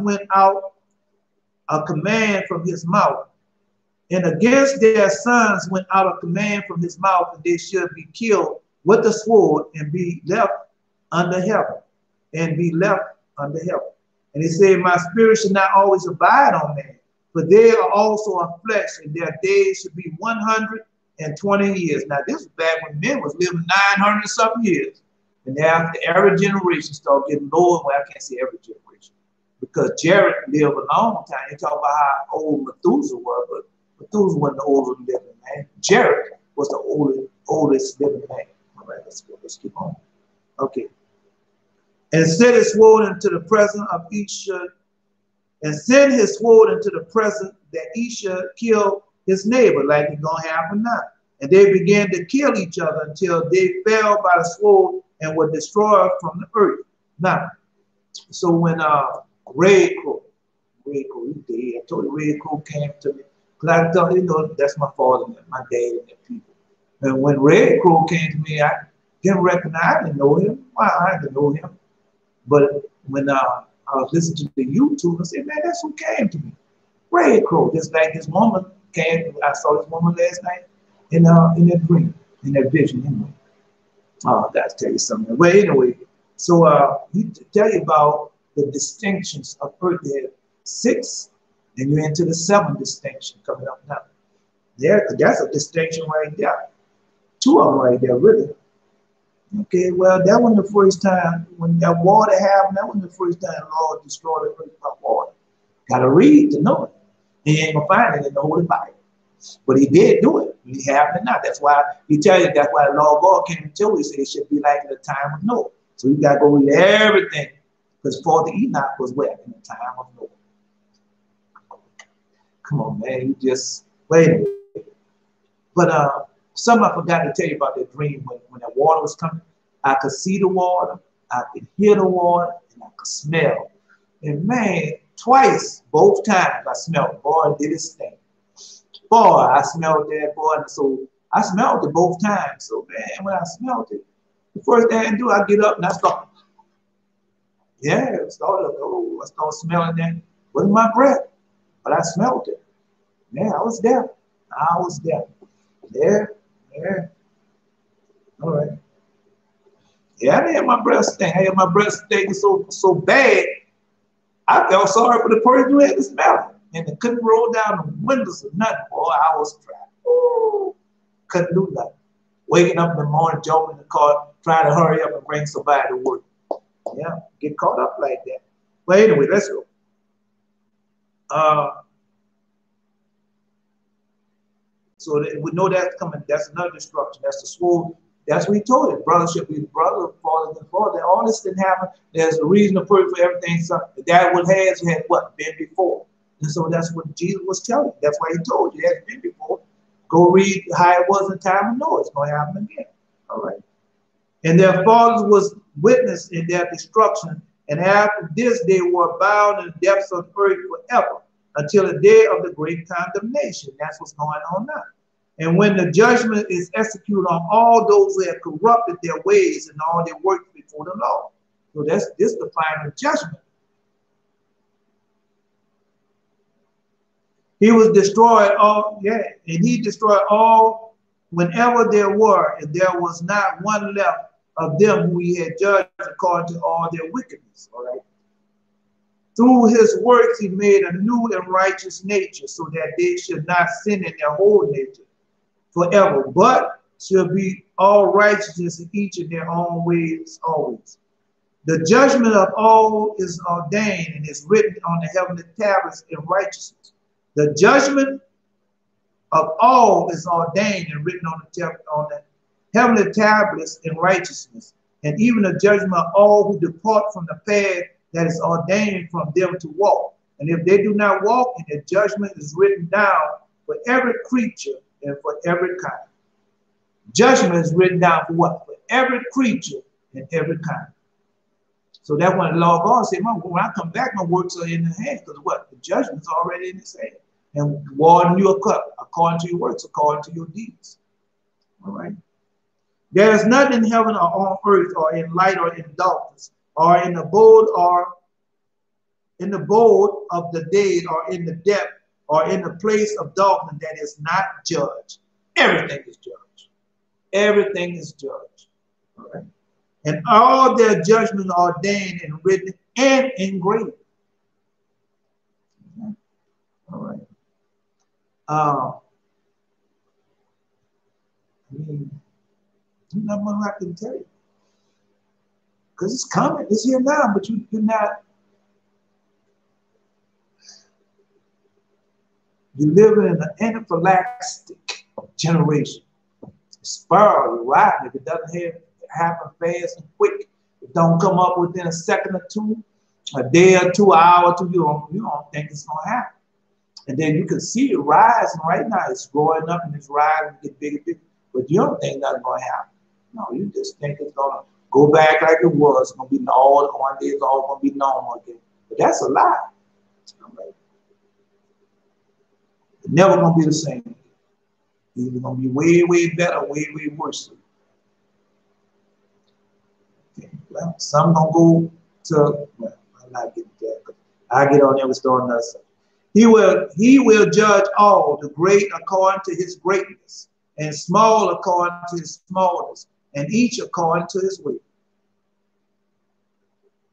went out a command from his mouth. And against their sons went out a command from his mouth, and they should be killed with the sword and be left under heaven. And be left under heaven. And he said, my spirit should not always abide on man, but they are also a flesh, and their days should be 120 years. Now, this is back when men was living 900 something years. And after every generation started getting lower, well, I can't say every generation, because Jared lived a long time. They talk about how old Methuselah was, but Methuselah wasn't the oldest living man. Jared was the oldest living man. All right, let's keep on. Okay. And sent his sword into the presence of each, and sent his sword into the presence that each should kill his neighbor, like it's gonna happen now. And they began to kill each other until they fell by the sword and were destroyed from the earth. Now, so when Red Crow, he's dead. I told you Red Crow came to me. Because I thought, you know, that's my father and my dad and their people. And when Red Crow came to me, I didn't recognize, I didn't know him. Well, I didn't know him. But when I was listening to the YouTube, I said, man, that's who came to me. Red Crow, just like this woman came. I saw this woman last night in that dream, in that vision anyway. Oh, I gotta tell you something. Well, anyway, so he tell you about the distinctions of earth. There 6, and you're into the 7th distinction coming up now. There, that's a distinction right there. 2 of them right there, really. Okay, well, that wasn't the first time when that water happened. That wasn't the first time the Lord destroyed the earth by water. Got to read to know it. He ain't gonna find it in the Holy Bible. But he did do it. He happened not. That's why he tell you, that's why the Lord God came and told you, he said it should be like in the time of Noah. So you gotta go read everything. Because for the Enoch was where? In the time of Noah. Come on, man. You just wait a minute. But something I forgot to tell you about that dream when that water was coming. I could see the water, I could hear the water, and I could smell. And man, twice, both times I smelled. Boy, did it stink. Boy, I smelled that, boy. And so I smelled it both times. So man, when I smelled it, the first thing I do, I get up and I start. Yeah, I started smelling that. It wasn't my breath, but I smelled it. Yeah, I was there. I was there. Yeah, yeah. All right. Yeah, I had my breath stink. I had my breath stinking so bad, I felt sorry for the person who had to smell it. And they couldn't roll down the windows or nothing. Boy, I was trapped. Ooh, couldn't do nothing. Waking up in the morning, jumping in the car, trying to hurry up and bring somebody to work. Yeah, get caught up like that. But anyway, let's go. So that we know that's coming. That's another destruction. That's the sword. That's what he told it. Brother should be brother, father against father. All this didn't happen. There's a reason to pray for everything. So that what had what been before. And so that's what Jesus was telling you. That's why he told you it hasn't been before. Go read how it was in time of Noah. It's going to happen again. All right. And their fathers was witness in their destruction. And after this, they were bound in the depths of the earth forever until the day of the great condemnation. That's what's going on now. And when the judgment is executed on all those who have corrupted their ways and all their works before the Lord. So this the final judgment. He was destroyed all, yeah, and he destroyed all whenever there were, and there was not one left of them who he had judged according to all their wickedness. All right. Through his works he made a new and righteous nature, so that they should not sin in their whole nature forever, but shall be all righteousness in each of their own ways always. The judgment of all is ordained and is written on the heavenly tablets in righteousness. The judgment of all is ordained and written on the heavenly tablets in righteousness, and even the judgment of all who depart from the path that is ordained from them to walk. And if they do not walk, and the judgment is written down for every creature and for every kind. Judgment is written down for what? For every creature and every kind. So that's when the Lord God said, when I come back, my works are in the hand. Because what? The judgment's already in his hand. And warn you according to your works, according to your deeds. All right. There is nothing in heaven or on earth or in light or in darkness or in the abode of the dead or in the depth or in the place of darkness that is not judged. Everything is judged. Everything is judged. All right. And all their judgments are ordained and written and engraved. Okay. All right. I mean, there's not much I can tell you. Because it's coming. It's here now, but you're not. You live in an anaphylactic generation. Spiral, you're riding. If it doesn't happen fast and quick, it don't come up within a second or two, a day or 2 hours, you don't think it's gonna happen. And then you can see it rising right now. It's growing up and it's rising, get bigger, bigger. But you don't think that's gonna happen. No, you just think it's gonna go back like it was. It's gonna be all one day. It's all gonna be normal again. But that's a lie. Right? It's never gonna be the same. It's gonna be way, way better, way, way worse. Okay. Well, some gonna go to. Well, I'm not getting that. But I get on there and start another subject. He will judge all, the great according to his greatness, and small according to his smallness, and each according to his way.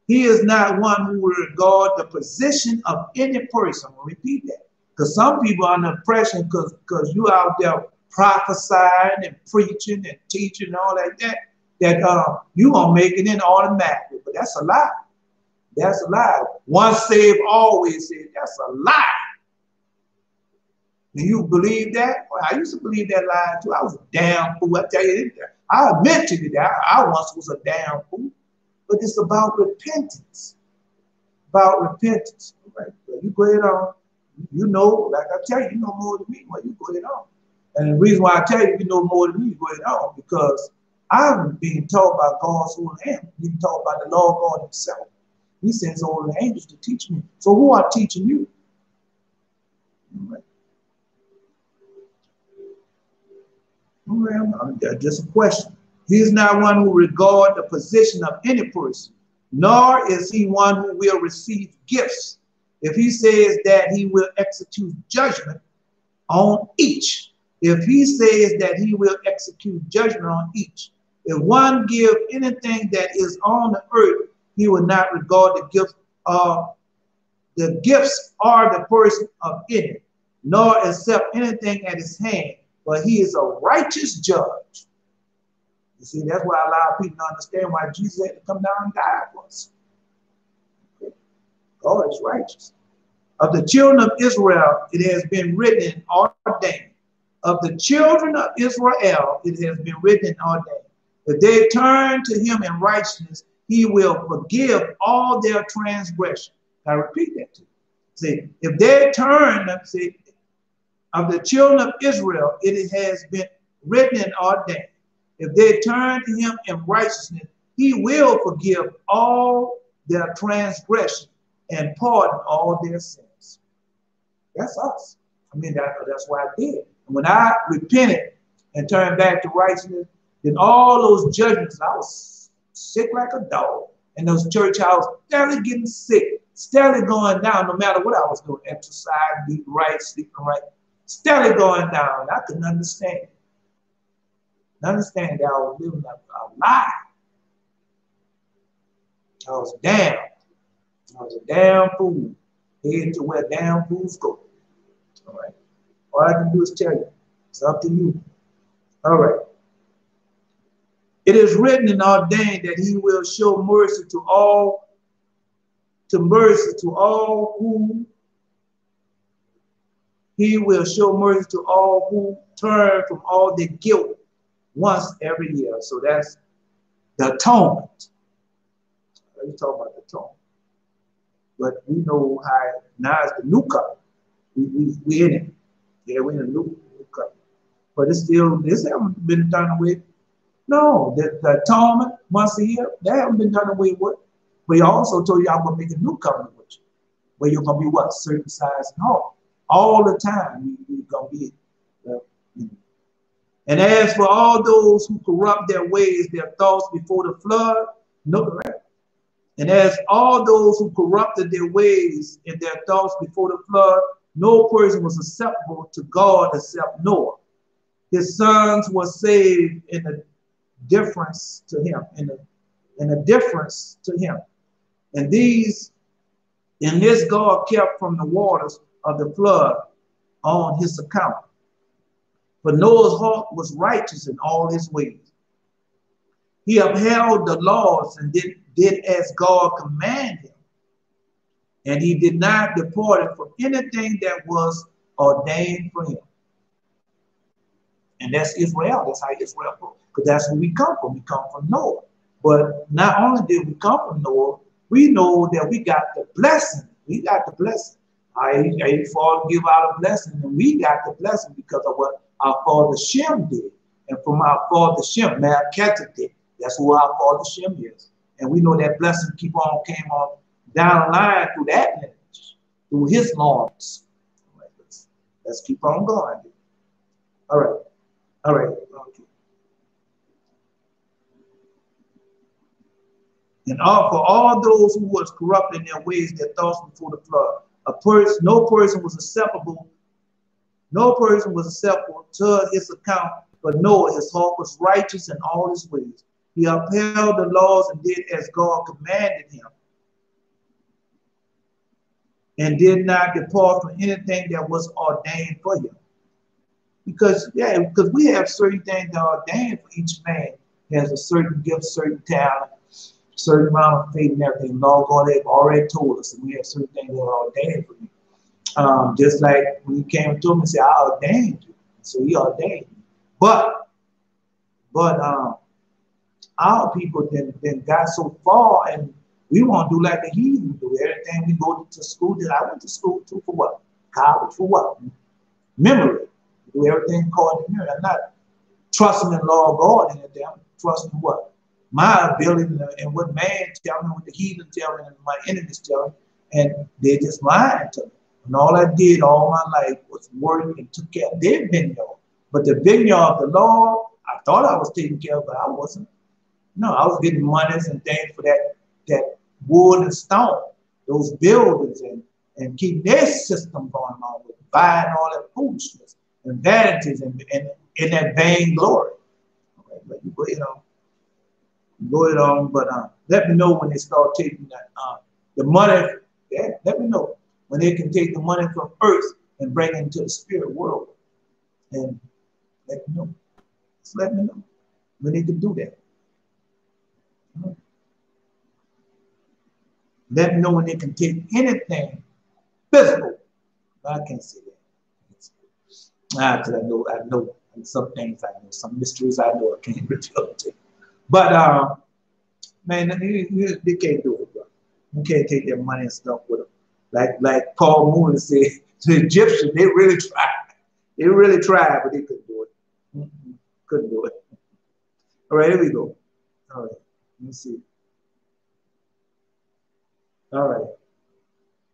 He is not one who will regard the position of any person. I'm going to repeat that. Because some people are under impression because you out there prophesying and preaching and teaching and all like that, that you're going to make it in automatically. But that's a lie. That's a lie. Once saved, always saved. That's a lie. Do you believe that? Well, I used to believe that lie too. I was a damn fool. I tell you, I admit to you that I once was a damn fool. But it's about repentance. About repentance. Right? So you go ahead on. You know, like I tell you, you know more than me. Well, you go ahead on. And the reason why I tell you know more than me, you go ahead on, because I'm being taught by God's holy hand, being taught by the Lord God himself. He sends holy angels to teach me. So who are teaching you? Right. Well, just a question. He is not one who regards the position of any person, nor is he one who will receive gifts. If he says that he will execute judgment on each, if he says that he will execute judgment on each, if one give anything that is on the earth, he will not regard the gifts or the person of any, nor accept anything at his hand, but he is a righteous judge. You see, that's why a lot of people don't understand why Jesus had to come down and die for us. Okay. God is righteous. Of the children of Israel, it has been written and ordained. Of the children of Israel, it has been written and ordained. If they turn to him in righteousness, he will forgive all their transgression. I repeat that to you. See, if they turn, see, of the children of Israel, it has been written and ordained. If they turn to him in righteousness, he will forgive all their transgression and pardon all their sins. That's us. I mean, that's what I did. And when I repented and turned back to righteousness, then all those judgments, I was sick like a dog. In those church houses, steadily getting sick, steadily going down, no matter what I was doing, exercise, eating right, sleeping right, steadily going down. I couldn't understand it. Understand that I was living a lie. I was damn. I was a damn fool. Heading to where damn fools go. All right. All I can do is tell you. It's up to you. All right. It is written and ordained that he will show mercy to all who he will show mercy to all who turn from all their guilt once every year. So that's the atonement. You talk about the atonement. But we know how now it's the new covenant. We in it. Yeah, we're in a new covenant. But it's still, this haven't been done away. No, the atonement once a year, that haven't been done away with. But he also told you I'm going to make a new covenant with you. Where you're going to be what? Circumcised and all the time. You're going to be And as for all those who corrupt their ways, their thoughts before the flood, no. And as all those who corrupted their ways and their thoughts before the flood, no person was acceptable to God except Noah. His sons were saved in a difference to him, in a difference to him. And this God kept from the waters of the flood on his account. For Noah's heart was righteous in all his ways. He upheld the laws and did as God commanded him. And he did not depart from anything that was ordained for him. And that's Israel. That's how Israel goes. Because that's where we come from. We come from Noah. But not only did we come from Noah, we know that we got the blessing. We got the blessing. I fall give out a blessing, and we got the blessing because of what our father Shem did. And from our father Shem, Melchizedek, that's who our father Shem is. And we know that blessing came on down the line through that lineage, through his loins. Right, let's keep on going. All right. All right. Okay. And for all those who was corrupt in their ways, their thoughts before the flood, no person was acceptable to his account, but Noah, his heart was righteous in all his ways. He upheld the laws and did as God commanded him, and did not depart from anything that was ordained for him. Because we have certain things that are ordained for each man. He has a certain gift, certain talent, certain amount of faith and everything. Lord God have already told us, and we have certain things that are ordained for you. Just like when he came to him and said, I ordained you. So he ordained you. But our people then got so far, and we want to do like the heathen do. Everything we go to school, I went to school too for what? College for what? Memory. Do everything according to memory. I'm not trusting in the law of God in it. I'm trusting what? My ability and what man tell me, what the heathen tell me, and my enemies tell me, and they just lying to me. And all I did all my life was work and took care of their vineyard. But the vineyard of the Lord, I thought I was taking care of, but I wasn't. No, I was getting monies and things for that wood and stone, those buildings, and keep their system going on with buying all that foolishness and vanities and in that vain glory. Okay, but you go ahead on, but let me know when they start taking the money. Yeah, let me know when they can take the money from earth and bring it into the spirit world. And let me know. Just let me know when they can do that. Let me know when they can take anything physical. I can't say that. Because I know some things I know, some mysteries I know I can't reveal to you. But man, they can't do it, bro. You can't take their money and stuff with them. Like Paul Moon said to the Egyptians, they really tried. They really tried, but they couldn't do it. Couldn't do it. All right, here we go. All right, let me see. All right.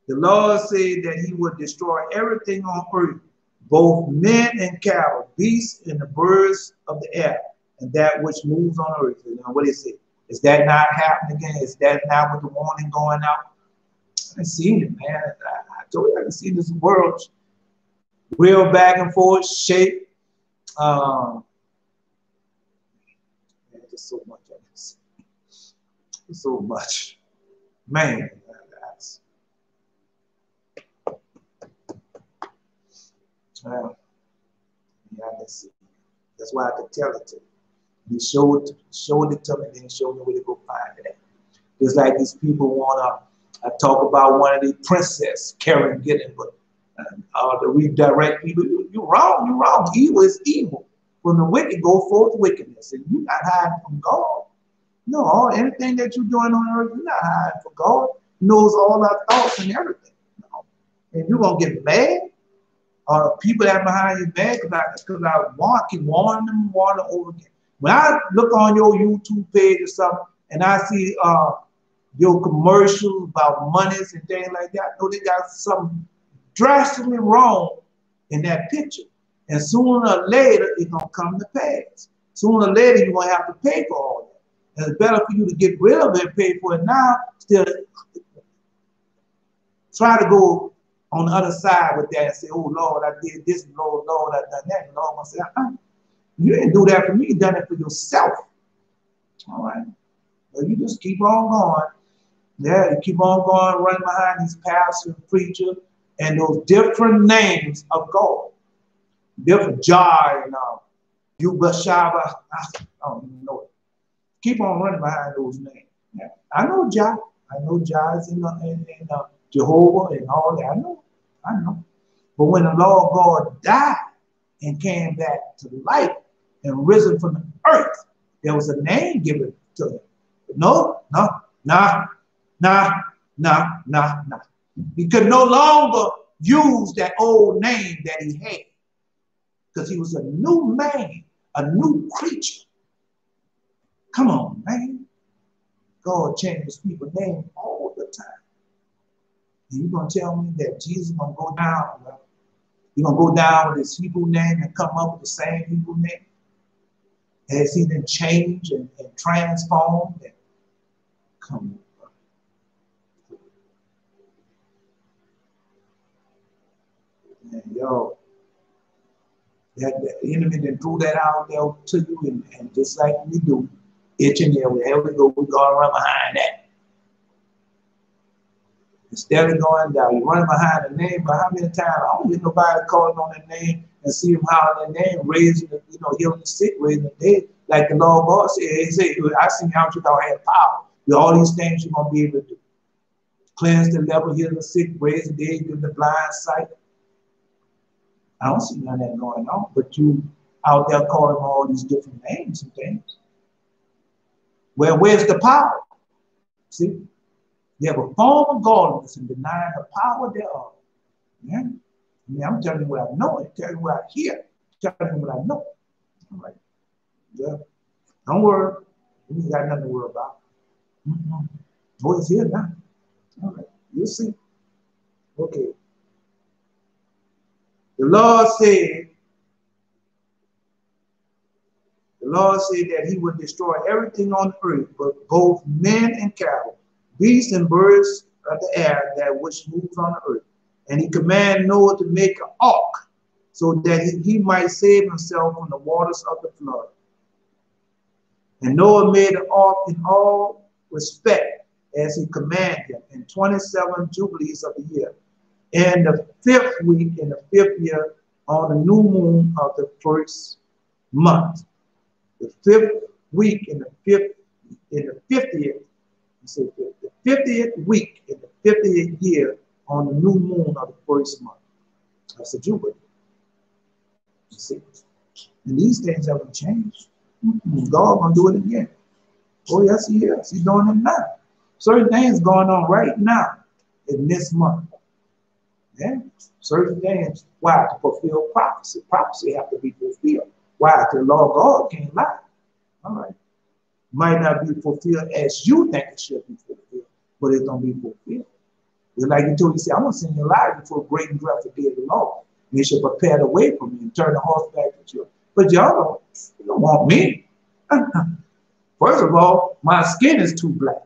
The Lord said that he would destroy everything on earth, both men and cattle, beasts and the birds of the air, and that which moves on earth. You know, what is it? Is that not happening again? Is that not with the warning going out? I seen it, man. I told you I can see this world real back and forth, shape. Man, just so much. So much. Man. Yeah, let's see. That's why I could tell it to you. He showed it to me, then he showed me where to go find it at. Just like these people want to talk about one of the princess, Karen Gideon, but to redirect people. You're wrong, you're wrong. Evil is evil. From the wicked go forth wickedness, and you're not hiding from God. No, anything that you're doing on earth, you're not hiding from God. He knows all our thoughts and everything. No. And you're going to get mad? Or people that are behind you mad because I keep warning them over again. When I look on your YouTube page or something and I see your commercials about monies and things like that, I know they got something drastically wrong in that picture. And sooner or later, it's going to come to pass. Sooner or later, you're going to have to pay for all that. And it's better for you to get rid of it and pay for it now, still try to go on the other side with that and say, oh, Lord, I did this, Lord, I done that. And Lord will say, you didn't do that for me, you done it for yourself. All right. Well, you just keep on going. Yeah, you keep on going, running behind these pastors and preachers and those different names of God. Different Jar and Yubashaba. I don't even know it. Keep on running behind those names. Yeah. I know Jar. I know Jar is in Jehovah and all that. I know. But when the Lord God died and came back to life and risen from the earth, there was a name given to him. No. He could no longer use that old name that he had because he was a new man, a new creature. Come on, man. God changes people's name all the time. And you're going to tell me that Jesus is going to go down, he's going to go down with his Hebrew name and come up with the same Hebrew name? Has he been changed and transformed? And come on. And yo, the enemy then threw that out there to you, and just like we do, itching there, wherever we go, we're going to run behind that. Instead of going down, you're running behind the name, but how many times I don't get nobody calling on their name and see them holler their name, raising the, healing the sick, raising the dead. Like the Lord God said, I see how you don't have power. With all these things you're going to be able to do. Cleanse the leper, heal the sick, raise the dead, give the blind sight. I don't see none of that going on, but you out there calling all these different names and things. Well, where's the power? See? You have a form of godliness and denying the power thereof. Yeah? I'm telling you what I know, I'm telling you what I hear, I'm telling you what I know. All right. Yeah. Don't worry. You ain't got nothing to worry about. Oh, it's here now. All right. You'll see. Okay. The Lord said that he would destroy everything on earth, but both men and cattle, beasts and birds of the air, that which moves on the earth. And he commanded Noah to make an ark, so that he might save himself from the waters of the flood. And Noah made an ark in all respect, as he commanded him, in 27 jubilees of the year. In the 5th week, in the 5th year, on the new moon of the 1st month. The 5th week in the 50th, the 50th week in the 50th year, on the new moon of the 1st month. That's a jubilee. You see? And these things haven't changed. God gonna do it again. Oh, yes, he is. He's doing it now. Certain things going on right now in this month. Yeah? Certain things. Why? To fulfill prophecy. Prophecy have to be fulfilled. Why? The Lord God can't lie. All right. Might not be fulfilled as you think it should be fulfilled, but it's gonna be fulfilled. It's like he told you, say, I'm gonna send you alive before a great and dreadful day of the Lord. And you should prepare the way for me and turn the horse back at you. But y'all don't want me. First of all, my skin is too black.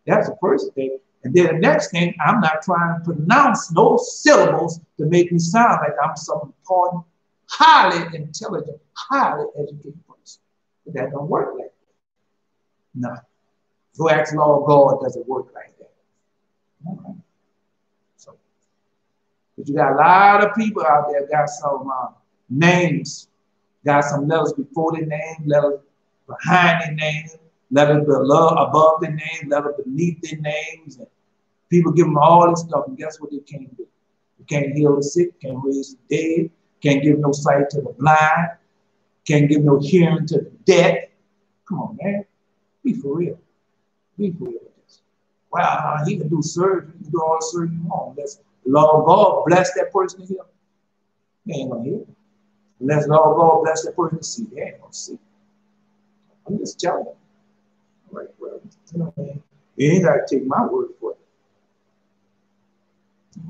That's the first thing. And then the next thing, I'm not trying to pronounce no syllables to make me sound like I'm some important, highly intelligent, highly educated person. But that don't work like that. No. Go ask Lord God, does it work like that? No. So, but you got a lot of people out there got some names, got some letters before their name, letters behind their name, letters above their name, letters beneath their names. And people give them all this stuff, and guess what they can't do? They can't heal the sick, can't raise the dead, can't give no sight to the blind, can't give no hearing to the deaf. Come on, man. Be for real. Be for real with this. Wow, he can do surgery, he can do all the surgery you want. Unless the Lord God bless that person to heal, they ain't gonna heal. Unless the Lord God bless that person to see, they ain't gonna see. I'm just telling you. All right, well, you know, man, you ain't gotta take my word for it.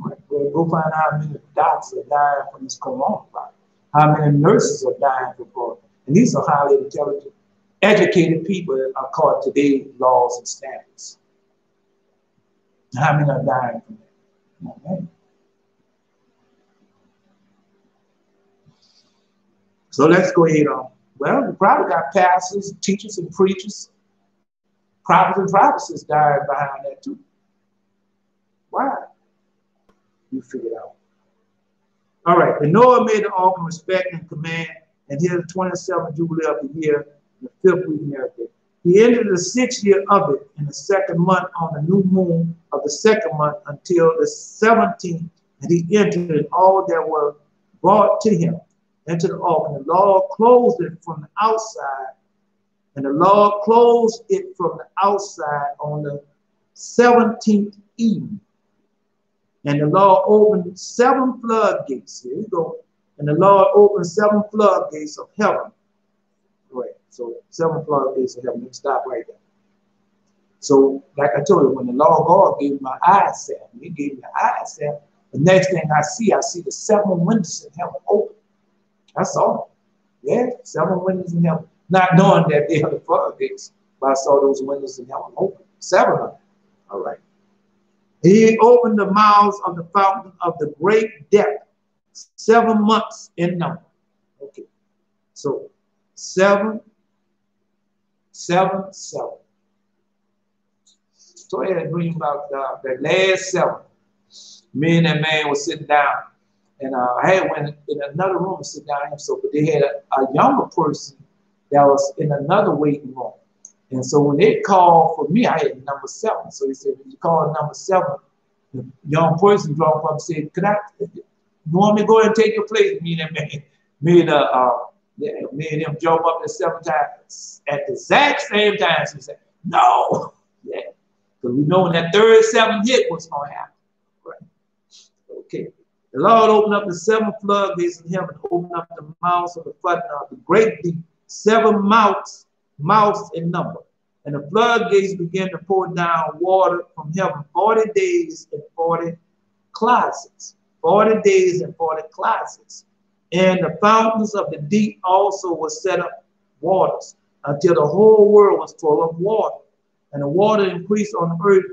All right, well, go find out how many doctors are dying from this coronavirus. How many nurses are dying from corona. And these are highly intelligent, educated people according to today's laws and standards. How many are dying from that? Okay. So let's go ahead on. Well, we probably got pastors, teachers, and preachers, prophets and prophetess dying behind that too. Why? You figure it out. All right. And Noah made the ark in respect and command, and here's the 27th jubilee of the year, the 5th week and everything. He entered the 6th year of it in the 2nd month on the new moon of the 2nd month until the 17th, and he entered all that were brought to him into the ark. And the Lord closed it from the outside, and the Lord closed it from the outside on the 17th evening. And the Lord opened 7 floodgates. Here you go. And the Lord opened 7 floodgates of heaven. Right. So 7 floodgates of heaven. Let me stop right there. So, like I told you, when the Lord God gave me my eyesight, he gave me the eyesight, the next thing I see the 7 windows in heaven open. That's all. Yeah, 7 windows in heaven. Not knowing that they are the floodgates, but I saw those windows in heaven open. 7 of them. All right. He opened the mouths of the fountain of the great depth, 7 months in number. Okay. So 7, 7, 7. So I had a dream about the last 7. Me and that man was sitting down, and I had went in another room to sit down. So, but they had a younger person that was in another waiting room, And so when they called for me, I had number 7. So he said, when you call number 7, the young person drove up and said, you want me to go ahead and take your place? Me and them, me and him drove up there 7 times at the exact same time. So he said, no. Yeah. Because we know when that 37th hit, what's going to happen. Right. Okay. The Lord opened up the 7 floodgates in heaven, opened up the mouths of the flood of the great deep, 7 mouths in number. And the floodgates began to pour down water from heaven 40 days and 40 closets. 40 days and 40 closets. And the fountains of the deep also were set up waters until the whole world was full of water. And the water increased on the earth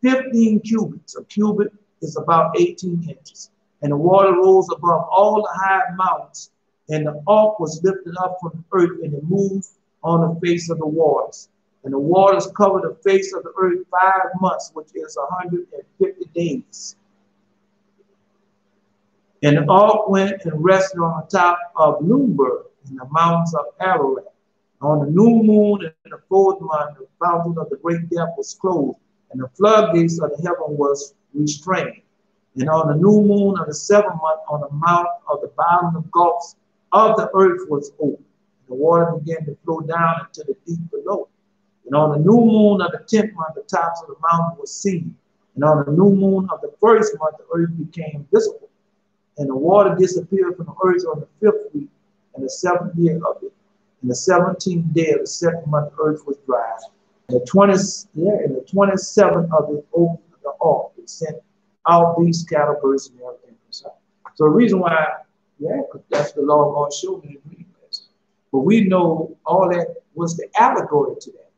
15 cubits. A cubit is about 18 inches. And the water rose above all the high mountains. And the ark was lifted up from the earth, and it moved on the face of the waters. And the waters covered the face of the earth 5 months, which is 150 days. And the ark went and rested on the top of Lumber in the mountains of Ararat. On the new moon in the 4th month, the fountain of the great depth was closed, and the floodgates of the heaven was restrained. And on the new moon of the 7th month, on the mouth of the bottom of the gulfs of the earth was opened. The water began to flow down into the deep below. And on the new moon of the 10th month, the tops of the mountain were seen. And on the new moon of the 1st month, the earth became visible. And the water disappeared from the earth on the 5th week and the 7th year of it. And the 17th day of the 2nd month, the earth was dry. And the 27th of it opened the ark and sent out beasts, cattle, birds, and everything. So the reason why, because that's the Lord going to show me in reading this. But we know all that was the allegory to that.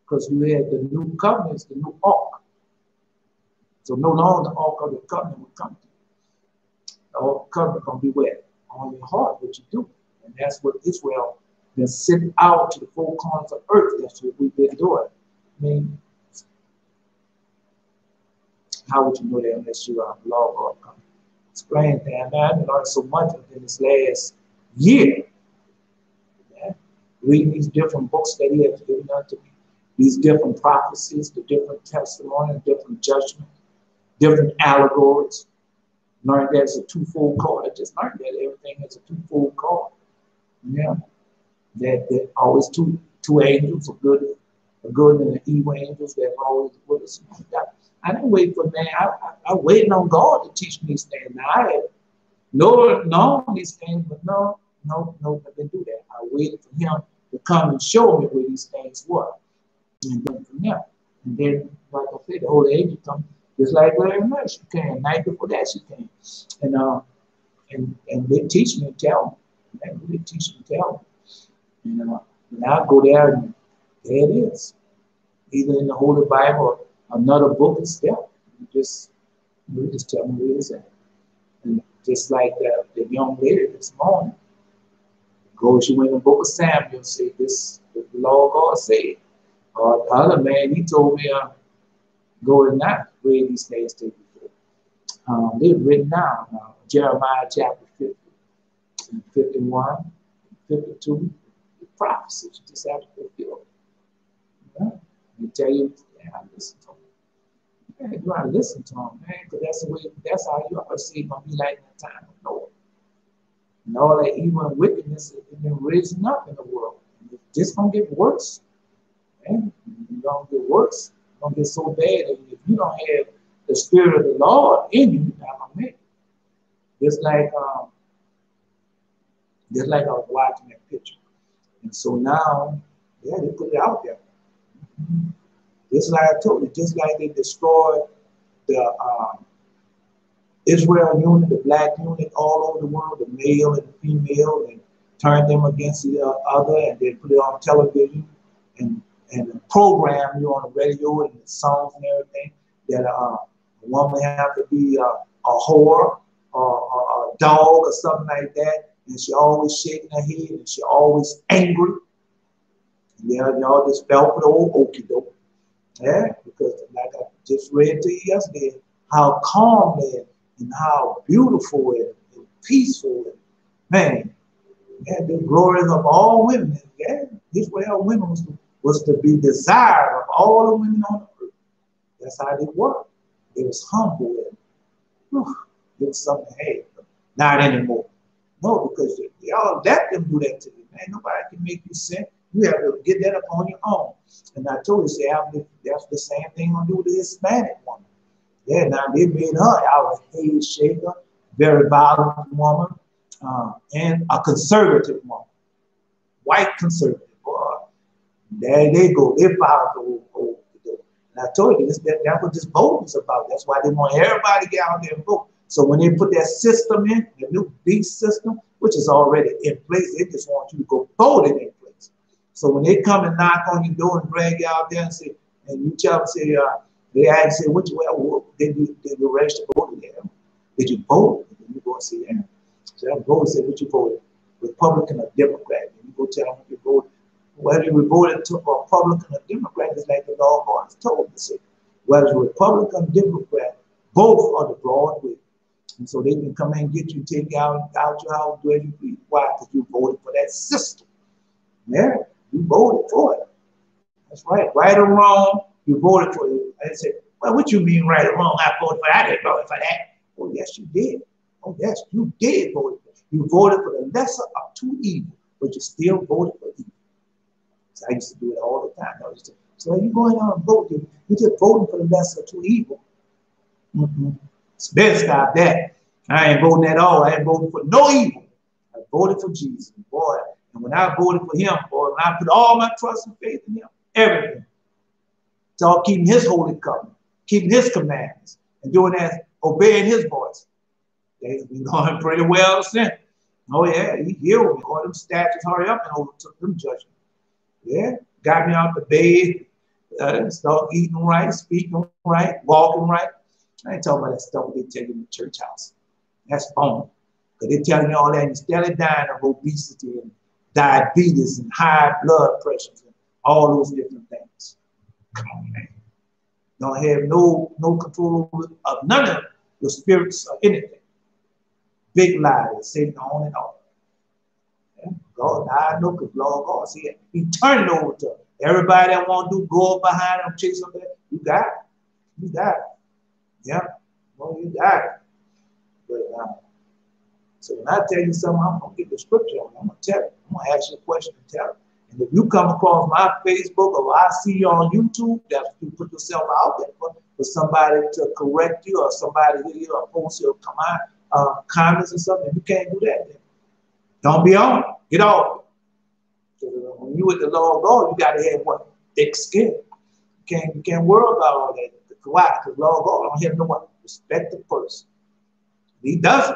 Because we had the new covenants, the new ark. So no longer the ark of the covenant will come to you. The ark of the covenant going to be where? On your heart, what you do. And that's what Israel been sent out to the 4 corners of earth. That's what we've been doing. I mean, how would you know that unless you are the law God come? Explain that. Man, I've learned so much in this last year. Yeah? Reading these different books that he has given unto me. These different prophecies, the different testimonies, different judgments, different allegories. Learned that it's a 2-fold card. I just learned that everything is a 2-fold card. Yeah. That always two angels, a good and an evil angels that are always with us. I didn't wait for man. I waited on God to teach me these things. Now I had known these things, but no, I didn't do that. I waited for him to come and show me where these things were. And then from there. And then, like I said, the Holy Angel come just like very much she came. Night before that she came. And they teach me and tell me. And they teach me and tell me. And I go there and there it is. Either in the Holy Bible or another book is there. You just tell me where it's at. And just like the young lady this morning, goes you in the book of Samuel, say this, the Lord God said. The other man, he told me, go and not read these things to you. They're written down. Jeremiah chapter 50, and 51, 52, the prophecies. You just have to fulfill. Yeah? They tell you, yeah, listen to them. Man, you gotta listen to them, man, because that's how you are see gonna be like in the time of Noah. And all that evil and wickedness has been raising up in the world. And it's just gonna get worse. Man, it's gonna get worse. It's gonna get so bad that if you don't have the Spirit of the Lord in you, you're not gonna make it. Just like I was watching that picture. And so now, yeah, they put it out there. Just like I told you, just like they destroyed the Israel unit, the black unit all over the world, the male and the female, and turned them against the other, and they put it on television and program you on the radio and the songs and everything, that a woman have to be a whore or a dog or something like that, and she always shaking her head and she always angry. Yeah, y'all just fell for the old okie doke. Yeah, because like I just read to you yesterday, how calm and how beautiful and peaceful and man, yeah, the glories of all women. Yeah, this way our women was was to be desired of all the women on the earth. That's how they were. They was humble and it was something, hey, not anymore. No, because they all let them do that to you. Man, nobody can make you sin. You have to get that up on your own. And I told you, that's the same thing on do with the Hispanic woman. Yeah, now they made her out a head shaker, very violent woman, and a conservative woman, white conservative. Boy, there they go. They followed the old. And I told you, that's what this vote is about. That's why they want everybody to get out there and vote. So when they put that system in, the new beast system, which is already in place, they just want you to go vote it in place. So when they come and knock on your door and drag you out there and say, and you tell them, say, they ask, say, what you, did you register to vote there? Did you vote? And then you go and say, yeah. So they'll go and say, what you voted? Republican or Democrat? And you go tell them what you voted. Whether you voted to a Republican or Democrat is like the law God told us. Whether you're Republican or Democrat, both are the broad way. And so they can come and get you, take you out your house, do as you please. Why? Because you voted for that system. Yeah, you voted for it. That's right. Right or wrong, you voted for it. I said, well, what you mean right or wrong? I voted for that. I didn't vote for that. Oh, yes, you did. Oh, yes, you did vote for it. You voted for the lesser of two evils, but you still voted for evil. So I used to do it all the time. So when you going out and vote, you're just voting for the lesser of two evils. It's best stop that. I ain't voting at all. I ain't voting for no evil. I voted for Jesus, boy. And when I voted for him, boy, when I put all my trust and faith in him, everything. It's all keeping his holy covenant, keeping his commandments, and doing that, obeying his voice. They've been going pretty well since. Oh yeah, he healed me. All them statutes, hurry up and overtook them judgments. Yeah, got me out the bed, start eating right, speaking right, walking right. I ain't talking about that stuff they tell you in the church house. That's phony. Because they telling you all that and you're still dying of obesity and diabetes and high blood pressures and all those different things. Come on, man. Don't have no control of none of your spirits or anything. Big lie that Satan on and off. Yeah. God, I know because Lord God said he turned it over to everybody that want to do, go up behind them, chase up there. You got it. You got it. Yeah. Well, you got it. But so when I tell you something, I'm going to get the scripture on. I'm going to tell you. I'm going to ask you a question and tell you. And if you come across my Facebook or I see you on YouTube, that's you put yourself out there for somebody to correct you or somebody to hear you or post your comments or something. If you can't do that, then don't be on it. Get off it. When you with the Lord God, you got to have what? Thick skin. You can't worry about all that. Why? Because Lord God don't have no one. Respect the person. He doesn't.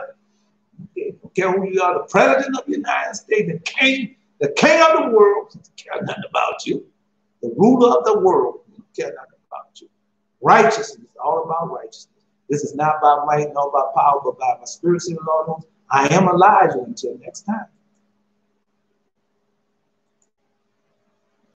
Okay. Don't care who you are, the president of the United States, the king of the world, he don't care nothing about you. The ruler of the world, he don't care nothing about you. Righteousness is all about righteousness. This is not by might, nor by power, but by my spirit, in the Lord knows. I am Elijah until next time.